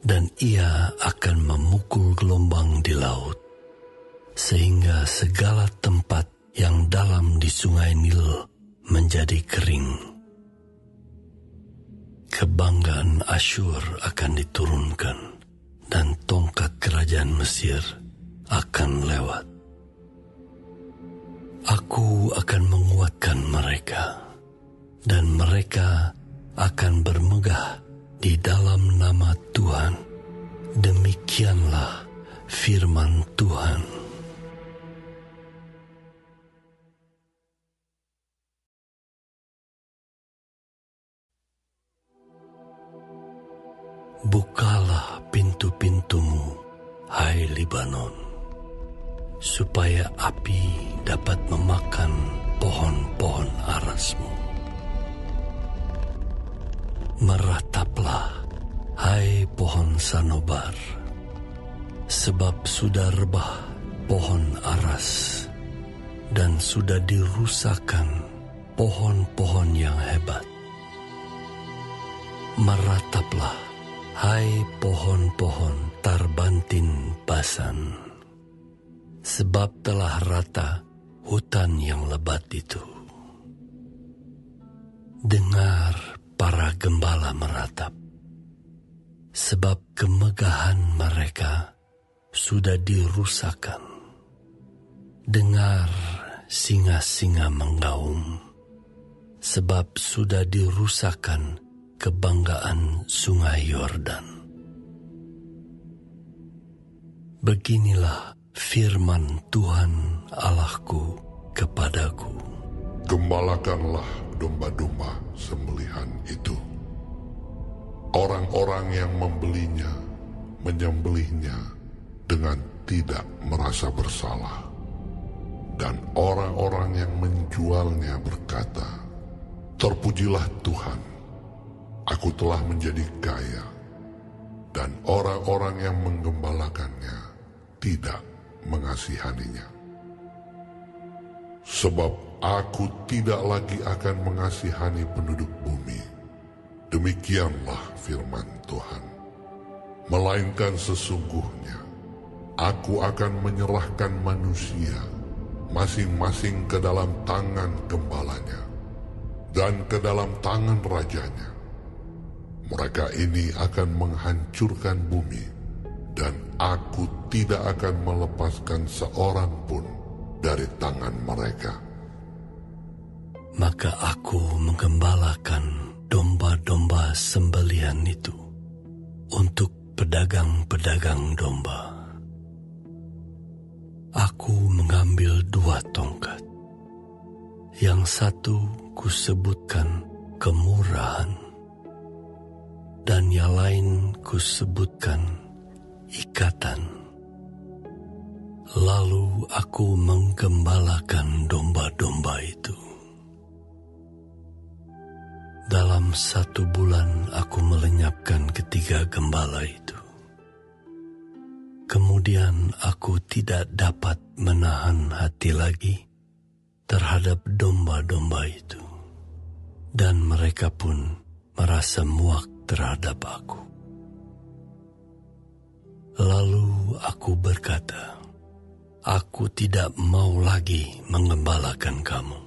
dan ia akan memukul gelombang di laut, sehingga segala tempat yang dalam di sungai Nil menjadi kering, kebanggaan Asyur akan diturunkan dan tongkat kerajaan Mesir akan lewat. Aku akan menguatkan mereka, dan mereka akan bermegah di dalam nama Tuhan. Demikianlah firman Tuhan. Bukalah pintu-pintumu, hai Libanon, supaya api dapat memakan pohon-pohon arasmu. Merataplah, hai pohon sanobar, sebab sudah rebah pohon aras, dan sudah dirusakkan pohon-pohon yang hebat. Merataplah, hai pohon-pohon tarbantin Basan, sebab telah rata hutan yang lebat itu. Dengar para gembala meratap, sebab kemegahan mereka sudah dirusakkan. Dengar singa-singa menggaum, sebab sudah dirusakkan kebanggaan sungai Yordan. Beginilah firman Tuhan Allahku kepadaku. Gembalakanlah domba-domba sembelihan itu. Orang-orang yang membelinya menyembelihnya dengan tidak merasa bersalah. Dan orang-orang yang menjualnya berkata, terpujilah Tuhan, aku telah menjadi kaya. Dan orang-orang yang menggembalakannya tidak mengasihaninya. Sebab aku tidak lagi akan mengasihani penduduk bumi. Demikianlah firman Tuhan. Melainkan sesungguhnya aku akan menyerahkan manusia masing-masing ke dalam tangan gembalanya dan ke dalam tangan rajanya. Mereka ini akan menghancurkan bumi, dan aku tidak akan melepaskan seorang pun dari tangan mereka. Maka aku menggembalakan domba-domba sembelihan itu untuk pedagang-pedagang domba. Aku mengambil 2 tongkat. Yang satu kusebutkan kemurahan, dan yang lain kusebutkan ikatan. Lalu aku menggembalakan domba-domba itu. Dalam 1 bulan aku melenyapkan ketiga gembala itu. Kemudian aku tidak dapat menahan hati lagi terhadap domba-domba itu, dan mereka pun merasa muak terhadap aku. Lalu aku berkata, aku tidak mau lagi mengembalakan kamu.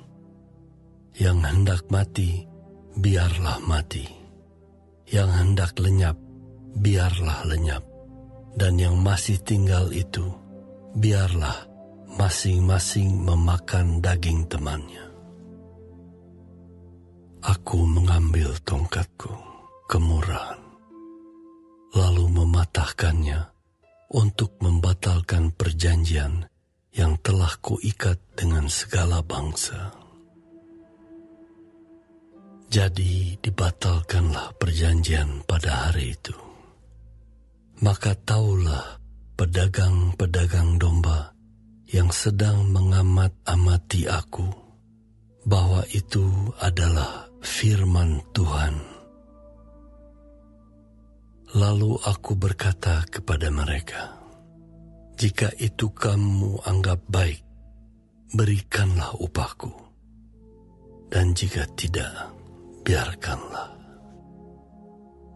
Yang hendak mati, biarlah mati. Yang hendak lenyap, biarlah lenyap. Dan yang masih tinggal itu, biarlah masing-masing memakan daging temannya. Aku mengambil tongkatku, kemurahan, lalu mematahkannya untuk membatalkan perjanjian yang telah kuikat dengan segala bangsa. Jadi dibatalkanlah perjanjian pada hari itu. Maka taulah pedagang-pedagang domba yang sedang mengamat-amati aku, bahwa itu adalah firman Tuhan. Lalu aku berkata kepada mereka, jika itu kamu anggap baik, berikanlah upahku. Dan jika tidak, biarkanlah.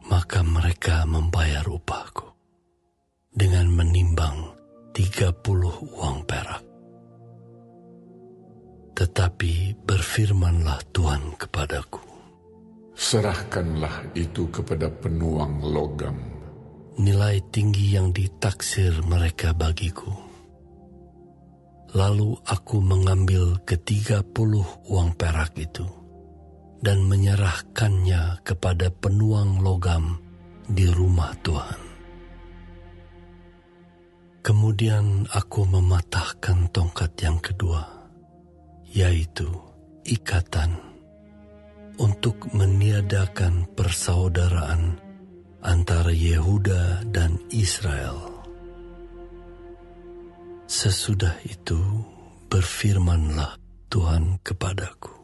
Maka mereka membayar upahku dengan menimbang 30 uang perak. Tetapi berfirmanlah Tuhan kepadaku, serahkanlah itu kepada penuang logam. Nilai tinggi yang ditaksir mereka bagiku. Lalu aku mengambil ke-30 uang perak itu dan menyerahkannya kepada penuang logam di rumah Tuhan. Kemudian aku mematahkan tongkat yang kedua, yaitu ikatan, untuk meniadakan persaudaraan antara Yehuda dan Israel. Sesudah itu berfirmanlah Tuhan kepadaku,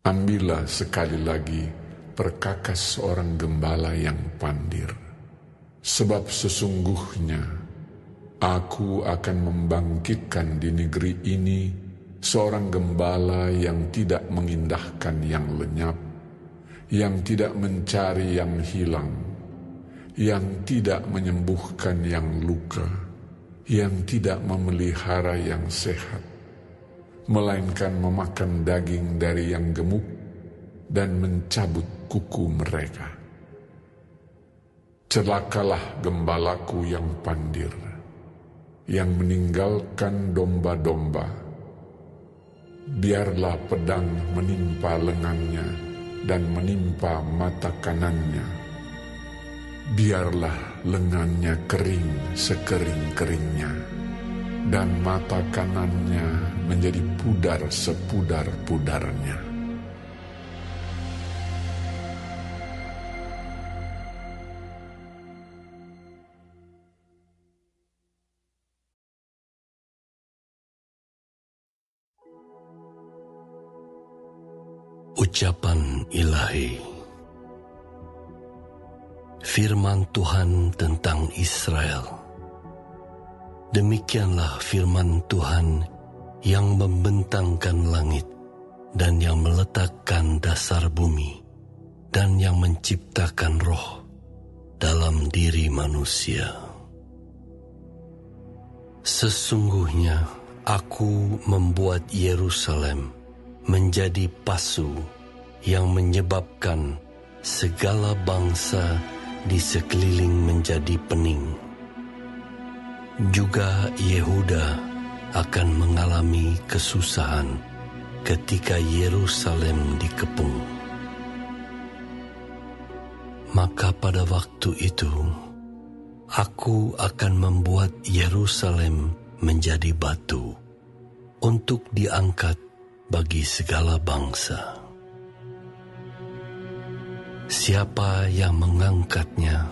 ambillah sekali lagi perkakas seorang gembala yang pandir, sebab sesungguhnya aku akan membangkitkan di negeri ini seorang gembala yang tidak mengindahkan yang lenyap, yang tidak mencari yang hilang, yang tidak menyembuhkan yang luka, yang tidak memelihara yang sehat, melainkan memakan daging dari yang gemuk dan mencabut kuku mereka. Celakalah gembalaku yang pandir, yang meninggalkan domba-domba. Biarlah pedang menimpa lengannya dan menimpa mata kanannya. Biarlah lengannya kering sekering-keringnya, dan mata kanannya menjadi pudar sepudar-pudarnya. Ucapan Ilahi. Firman Tuhan tentang Israel. Demikianlah firman Tuhan yang membentangkan langit dan yang meletakkan dasar bumi dan yang menciptakan roh dalam diri manusia. Sesungguhnya aku membuat Yerusalem menjadi pasu yang menyebabkan segala bangsa di sekeliling menjadi pening. Juga Yehuda akan mengalami kesusahan ketika Yerusalem dikepung. Maka pada waktu itu, aku akan membuat Yerusalem menjadi batu untuk diangkat bagi segala bangsa. Siapa yang mengangkatnya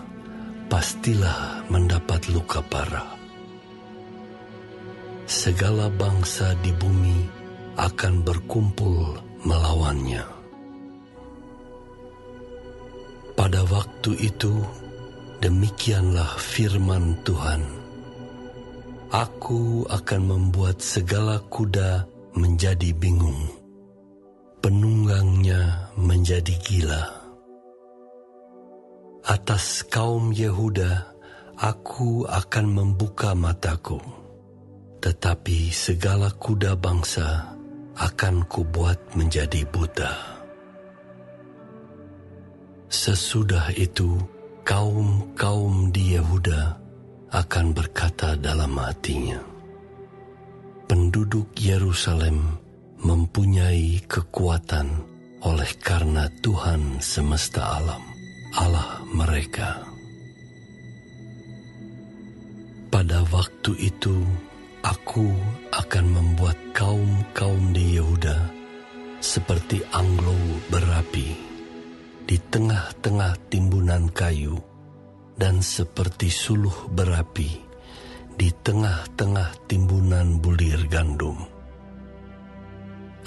pastilah mendapat luka parah. Segala bangsa di bumi akan berkumpul melawannya. Pada waktu itu, demikianlah firman Tuhan. Aku akan membuat segala kuda menjadi bingung, penunggangnya menjadi gila. Atas kaum Yehuda aku akan membuka mataku, tetapi segala kuda bangsa akan kubuat menjadi buta. Sesudah itu kaum-kaum di Yehuda akan berkata dalam hatinya, penduduk Yerusalem mempunyai kekuatan oleh karena Tuhan semesta alam, Allah mereka. Pada waktu itu, aku akan membuat kaum-kaum di Yehuda seperti anglo berapi di tengah-tengah timbunan kayu, dan seperti suluh berapi di tengah-tengah timbunan bulir gandum.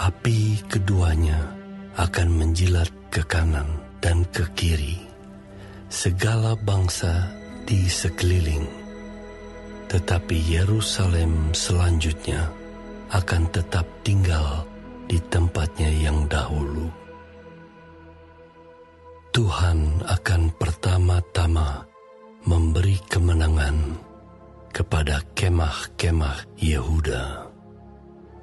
Api keduanya akan menjilat ke kanan dan ke kiri segala bangsa di sekeliling. Tetapi Yerusalem selanjutnya akan tetap tinggal di tempatnya yang dahulu. Tuhan akan pertama-tama memberi kemenangan kepada kemah-kemah Yehuda,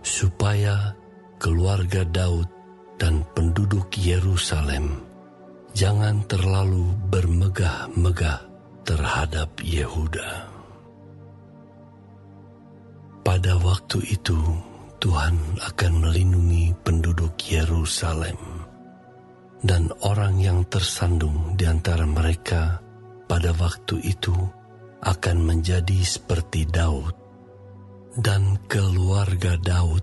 supaya keluarga Daud dan penduduk Yerusalem jangan terlalu bermegah-megah terhadap Yehuda. Pada waktu itu, Tuhan akan melindungi penduduk Yerusalem, dan orang yang tersandung di antara mereka pada waktu itu akan menjadi seperti Daud, dan keluarga Daud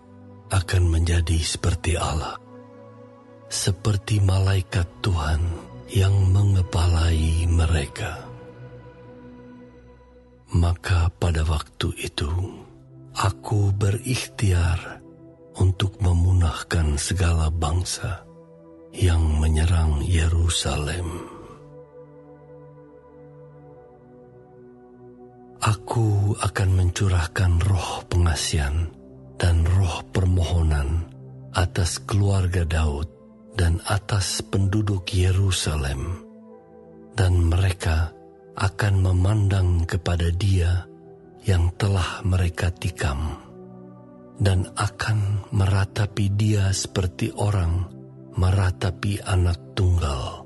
akan menjadi seperti Allah, seperti malaikat Tuhan yang mengepalai mereka. Maka pada waktu itu, aku berikhtiar untuk memunahkan segala bangsa yang menyerang Yerusalem. Aku akan mencurahkan roh pengasihan dan roh permohonan atas keluarga Daud dan atas penduduk Yerusalem, dan mereka akan memandang kepada Dia yang telah mereka tikam, dan akan meratapi Dia seperti orang meratapi anak tunggal,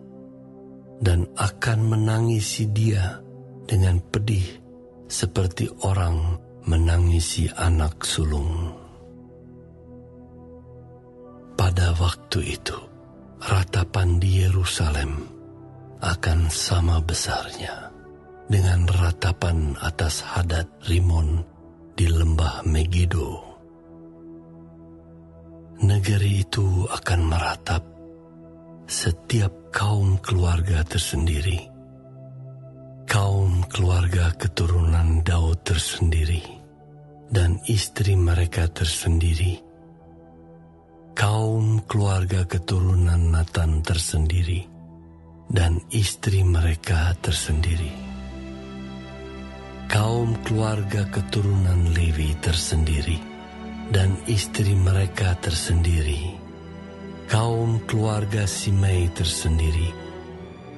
dan akan menangisi Dia dengan pedih seperti orang menangisi anak sulung. Pada waktu itu, ratapan di Yerusalem akan sama besarnya dengan ratapan atas Hadad Rimon di lembah Megido. Negeri itu akan meratap, setiap kaum keluarga tersendiri, kaum keluarga keturunan Daud tersendiri, dan istri mereka tersendiri, kaum keluarga keturunan Natan tersendiri, dan istri mereka tersendiri, kaum keluarga keturunan Lewi tersendiri, dan istri mereka tersendiri, kaum keluarga Simei tersendiri,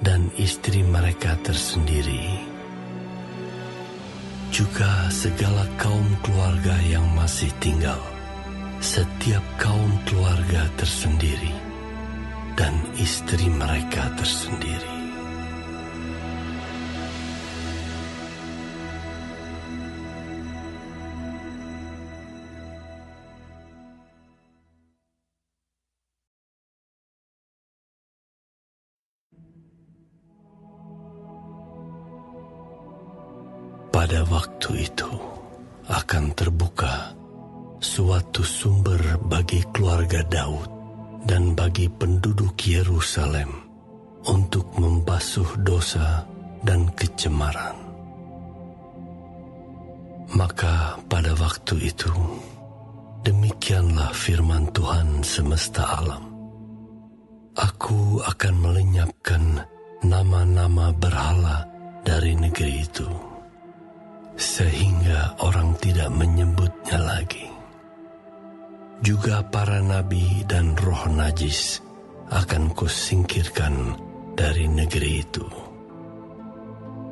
dan istri mereka tersendiri, juga segala kaum keluarga yang masih tinggal, setiap kaum keluarga tersendiri, dan istri mereka tersendiri. Pada waktu itu akan terbuka suatu sumber bagi keluarga Daud dan bagi penduduk Yerusalem untuk membasuh dosa dan kecemaran. Maka pada waktu itu, demikianlah firman Tuhan semesta alam. Aku akan melenyapkan nama-nama berhala dari negeri itu, sehingga orang tidak menyebutnya lagi. Juga para nabi dan roh najis akan kusingkirkan dari negeri itu.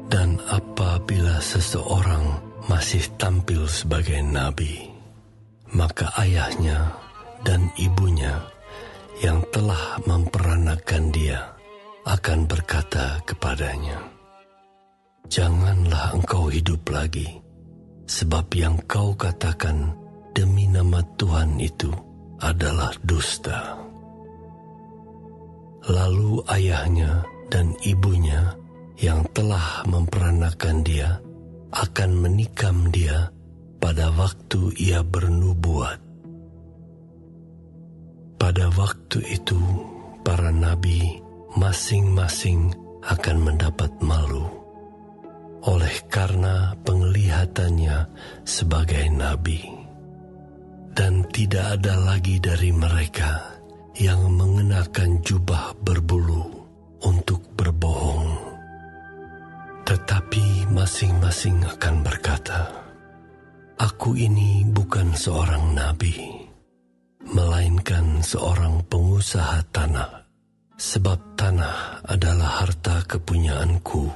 Dan apabila seseorang masih tampil sebagai nabi, maka ayahnya dan ibunya yang telah memperanakan dia akan berkata kepadanya, "Janganlah engkau hidup lagi, sebab yang kau katakan demi nama Tuhan itu adalah dusta." Lalu ayahnya dan ibunya yang telah memperanakan dia akan menikam dia pada waktu ia bernubuat. Pada waktu itu, para nabi masing-masing akan mendapat malu oleh karena penglihatannya sebagai nabi. Dan tidak ada lagi dari mereka yang mengenakan jubah berbulu untuk berbohong. Tetapi masing-masing akan berkata, "Aku ini bukan seorang nabi, melainkan seorang pengusaha tanah, sebab tanah adalah harta kepunyaanku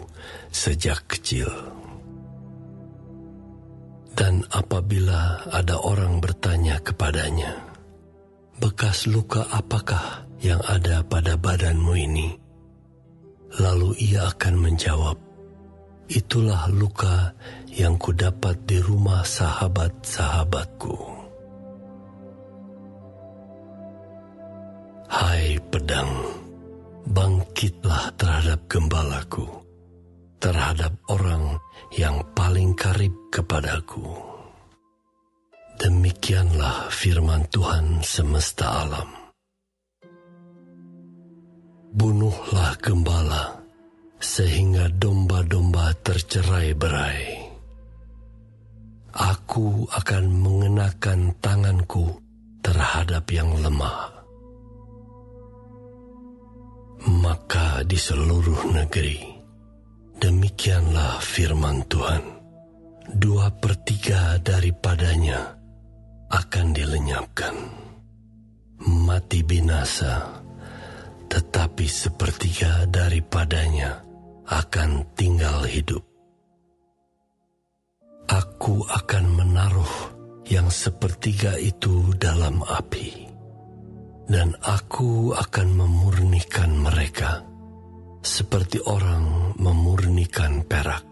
sejak kecil." Dan apabila ada orang bertanya kepadanya, "Bekas luka apakah yang ada pada badanmu ini?" Lalu ia akan menjawab, itulah luka yang kudapat di rumah sahabat-sahabatku. Hai pedang, bangkitlah terhadap gembalaku, terhadap orang yang paling karib kepadaku. Demikianlah firman Tuhan semesta alam. Bunuhlah gembala, sehingga domba-domba tercerai-berai. Aku akan mengenakan tanganku terhadap yang lemah. Maka di seluruh negeri, demikianlah firman Tuhan, 2/3 daripadanya akan dilenyapkan. Mati binasa, tetapi 1/3 daripadanya akan tinggal hidup. Aku akan menaruh yang 1/3 itu dalam api, dan aku akan memurnikan mereka seperti orang memurnikan perak.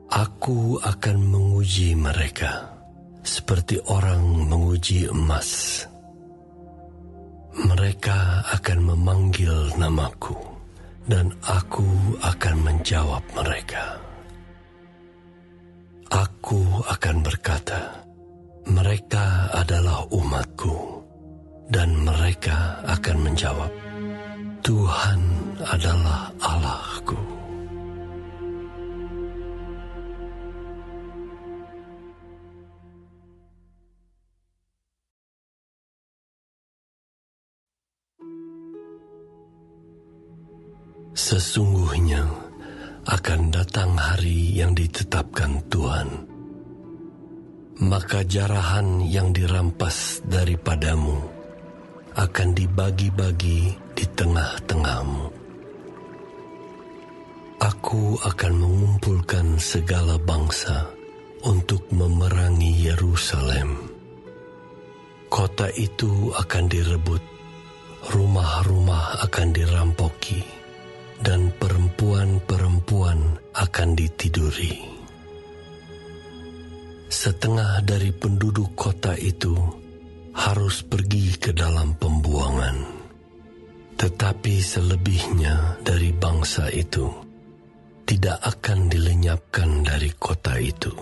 Aku akan menguji mereka seperti orang menguji emas. Mereka akan memanggil namaku, dan aku akan menjawab mereka. Aku akan berkata, mereka adalah umatku, dan mereka akan menjawab, Tuhan adalah Allahku. Sesungguhnya akan datang hari yang ditetapkan Tuhan, maka jarahan yang dirampas daripadamu akan dibagi-bagi di tengah-tengahmu. Aku akan mengumpulkan segala bangsa untuk memerangi Yerusalem. Kota itu akan direbut, rumah-rumah akan dirampoki, dan perempuan-perempuan akan ditiduri. Setengah dari penduduk kota itu harus pergi ke dalam pembuangan, tetapi selebihnya dari bangsa itu tidak akan dilenyapkan dari kota itu.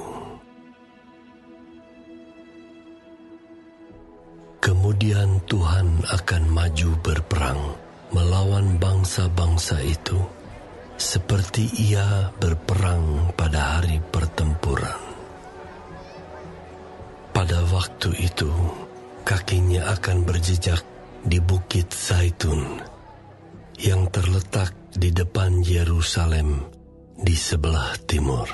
Kemudian Tuhan akan maju berperang melawan bangsa-bangsa itu, seperti ia berperang pada hari pertempuran. Pada waktu itu, kakinya akan berjejak di Bukit Zaitun, yang terletak di depan Yerusalem di sebelah timur.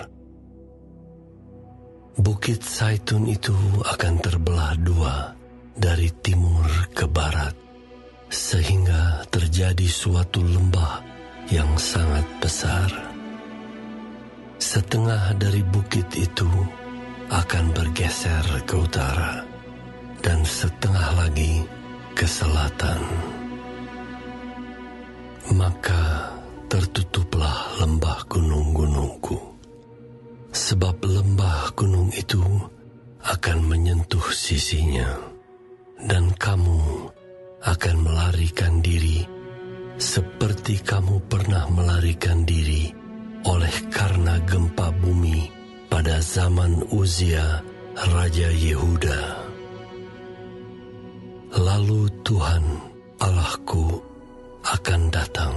Bukit Zaitun itu akan terbelah dua dari timur ke barat, sehingga terjadi suatu lembah yang sangat besar. Setengah dari bukit itu akan bergeser ke utara, dan setengah lagi ke selatan. Maka tertutuplah lembah gunung-gunungku, sebab lembah gunung itu akan menyentuh sisinya, dan kamu akan melarikan diri seperti kamu pernah melarikan diri oleh karena gempa bumi pada zaman Uzia, Raja Yehuda. Lalu Tuhan Allahku akan datang,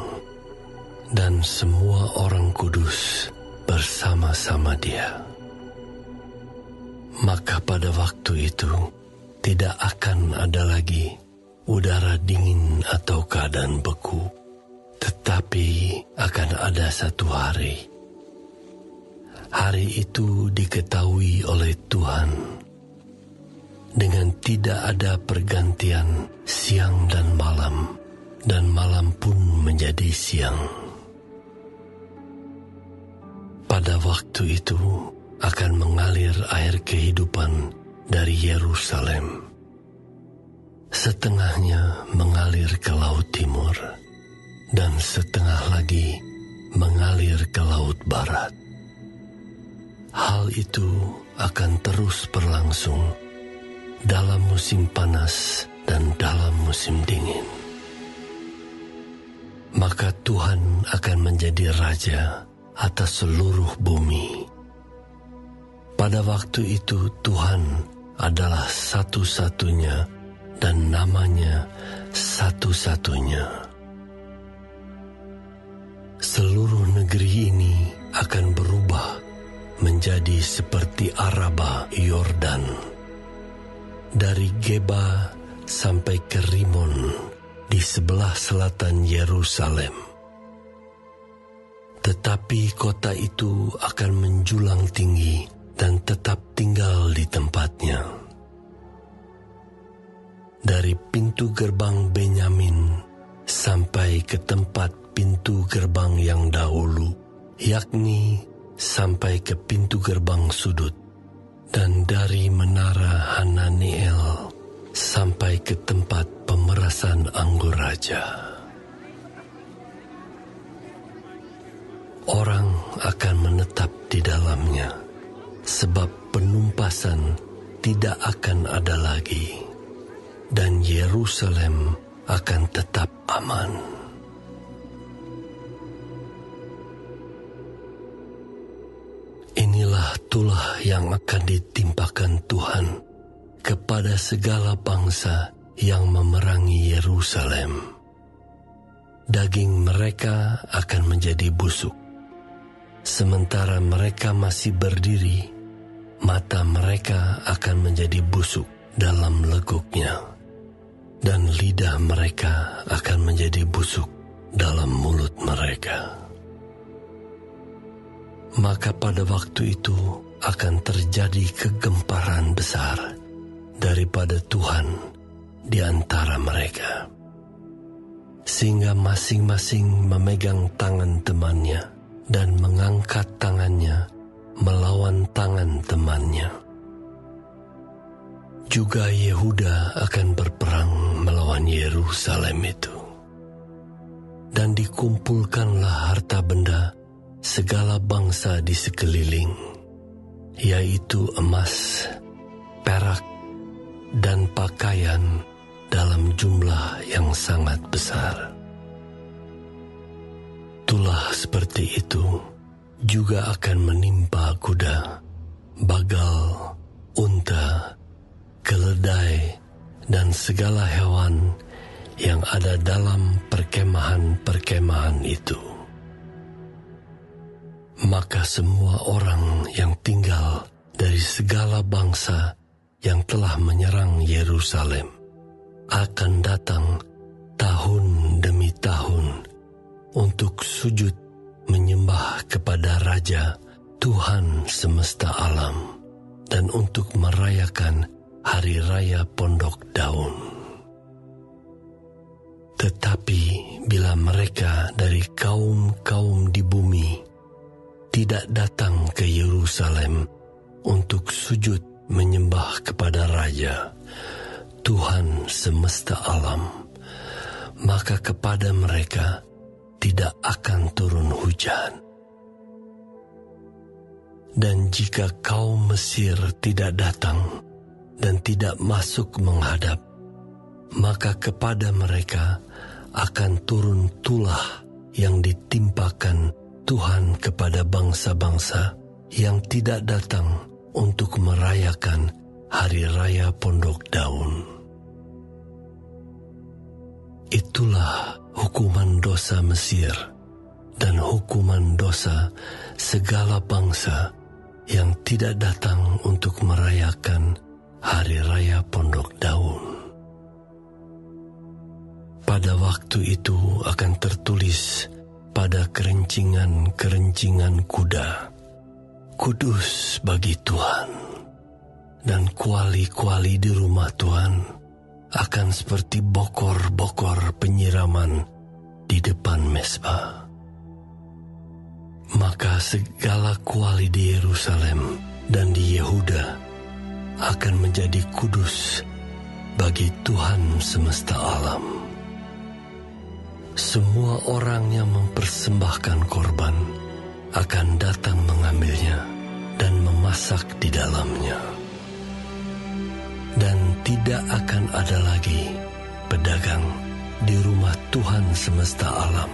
dan semua orang kudus bersama-sama Dia. Maka pada waktu itu tidak akan ada lagi udara dingin atau keadaan beku, tetapi akan ada satu hari. Hari itu diketahui oleh Tuhan dengan tidak ada pergantian siang dan malam pun menjadi siang. Pada waktu itu akan mengalir air kehidupan dari Yerusalem. Setengahnya mengalir ke laut timur, dan setengah lagi mengalir ke laut barat. Hal itu akan terus berlangsung dalam musim panas dan dalam musim dingin. Maka Tuhan akan menjadi raja atas seluruh bumi. Pada waktu itu Tuhan adalah satu-satunya dan namanya satu-satunya. Seluruh negeri ini akan berubah menjadi seperti Araba Yordan, dari Geba sampai ke Rimon di sebelah selatan Yerusalem. Tetapi kota itu akan menjulang tinggi dan tetap tinggal di tempatnya. Dari pintu gerbang Benyamin sampai ke tempat pintu gerbang yang dahulu, yakni sampai ke pintu gerbang sudut, dan dari menara Hananiel sampai ke tempat pemerasan anggur raja. Orang akan menetap di dalamnya, sebab penumpasan tidak akan ada lagi, dan Yerusalem akan tetap aman. Inilah tulah yang akan ditimpakan Tuhan kepada segala bangsa yang memerangi Yerusalem. Daging mereka akan menjadi busuk. Sementara mereka masih berdiri, mata mereka akan menjadi busuk dalam leguknya, dan lidah mereka akan menjadi busuk dalam mulut mereka. Maka pada waktu itu akan terjadi kegemparan besar daripada Tuhan di antara mereka, sehingga masing-masing memegang tangan temannya dan mengangkat tangannya melawan tangan temannya. Juga Yehuda akan berperang melawan Yerusalem itu. Dan dikumpulkanlah harta benda segala bangsa di sekeliling, yaitu emas, perak, dan pakaian dalam jumlah yang sangat besar. Tulah seperti itu juga akan menimpa kuda, bagal, unta, keledai, dan segala hewan yang ada dalam perkemahan-perkemahan itu. Maka semua orang yang tinggal dari segala bangsa yang telah menyerang Yerusalem akan datang tahun demi tahun untuk sujud menyembah kepada Raja Tuhan semesta alam dan untuk merayakan Hari Raya Pondok Daun. Tetapi bila mereka dari kaum-kaum di bumi tidak datang ke Yerusalem untuk sujud menyembah kepada Raja Tuhan semesta alam, maka kepada mereka tidak akan turun hujan. Dan jika kaum Mesir tidak datang dan tidak masuk menghadap, maka kepada mereka akan turun tulah yang ditimpakan Tuhan kepada bangsa-bangsa yang tidak datang untuk merayakan Hari Raya Pondok Daun. Itulah hukuman dosa Mesir dan hukuman dosa segala bangsa yang tidak datang untuk merayakan Hari Raya Pondok Daun. Pada waktu itu akan tertulis pada kerencingan-kerencingan kuda, "Kudus bagi Tuhan," dan kuali-kuali di rumah Tuhan akan seperti bokor-bokor penyiraman di depan mezbah. Maka segala kuali di Yerusalem dan di Yehuda akan menjadi kudus bagi Tuhan semesta alam. Semua orang yang mempersembahkan korban akan datang mengambilnya dan memasak di dalamnya. Dan tidak akan ada lagi pedagang di rumah Tuhan semesta alam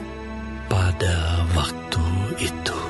pada waktu itu.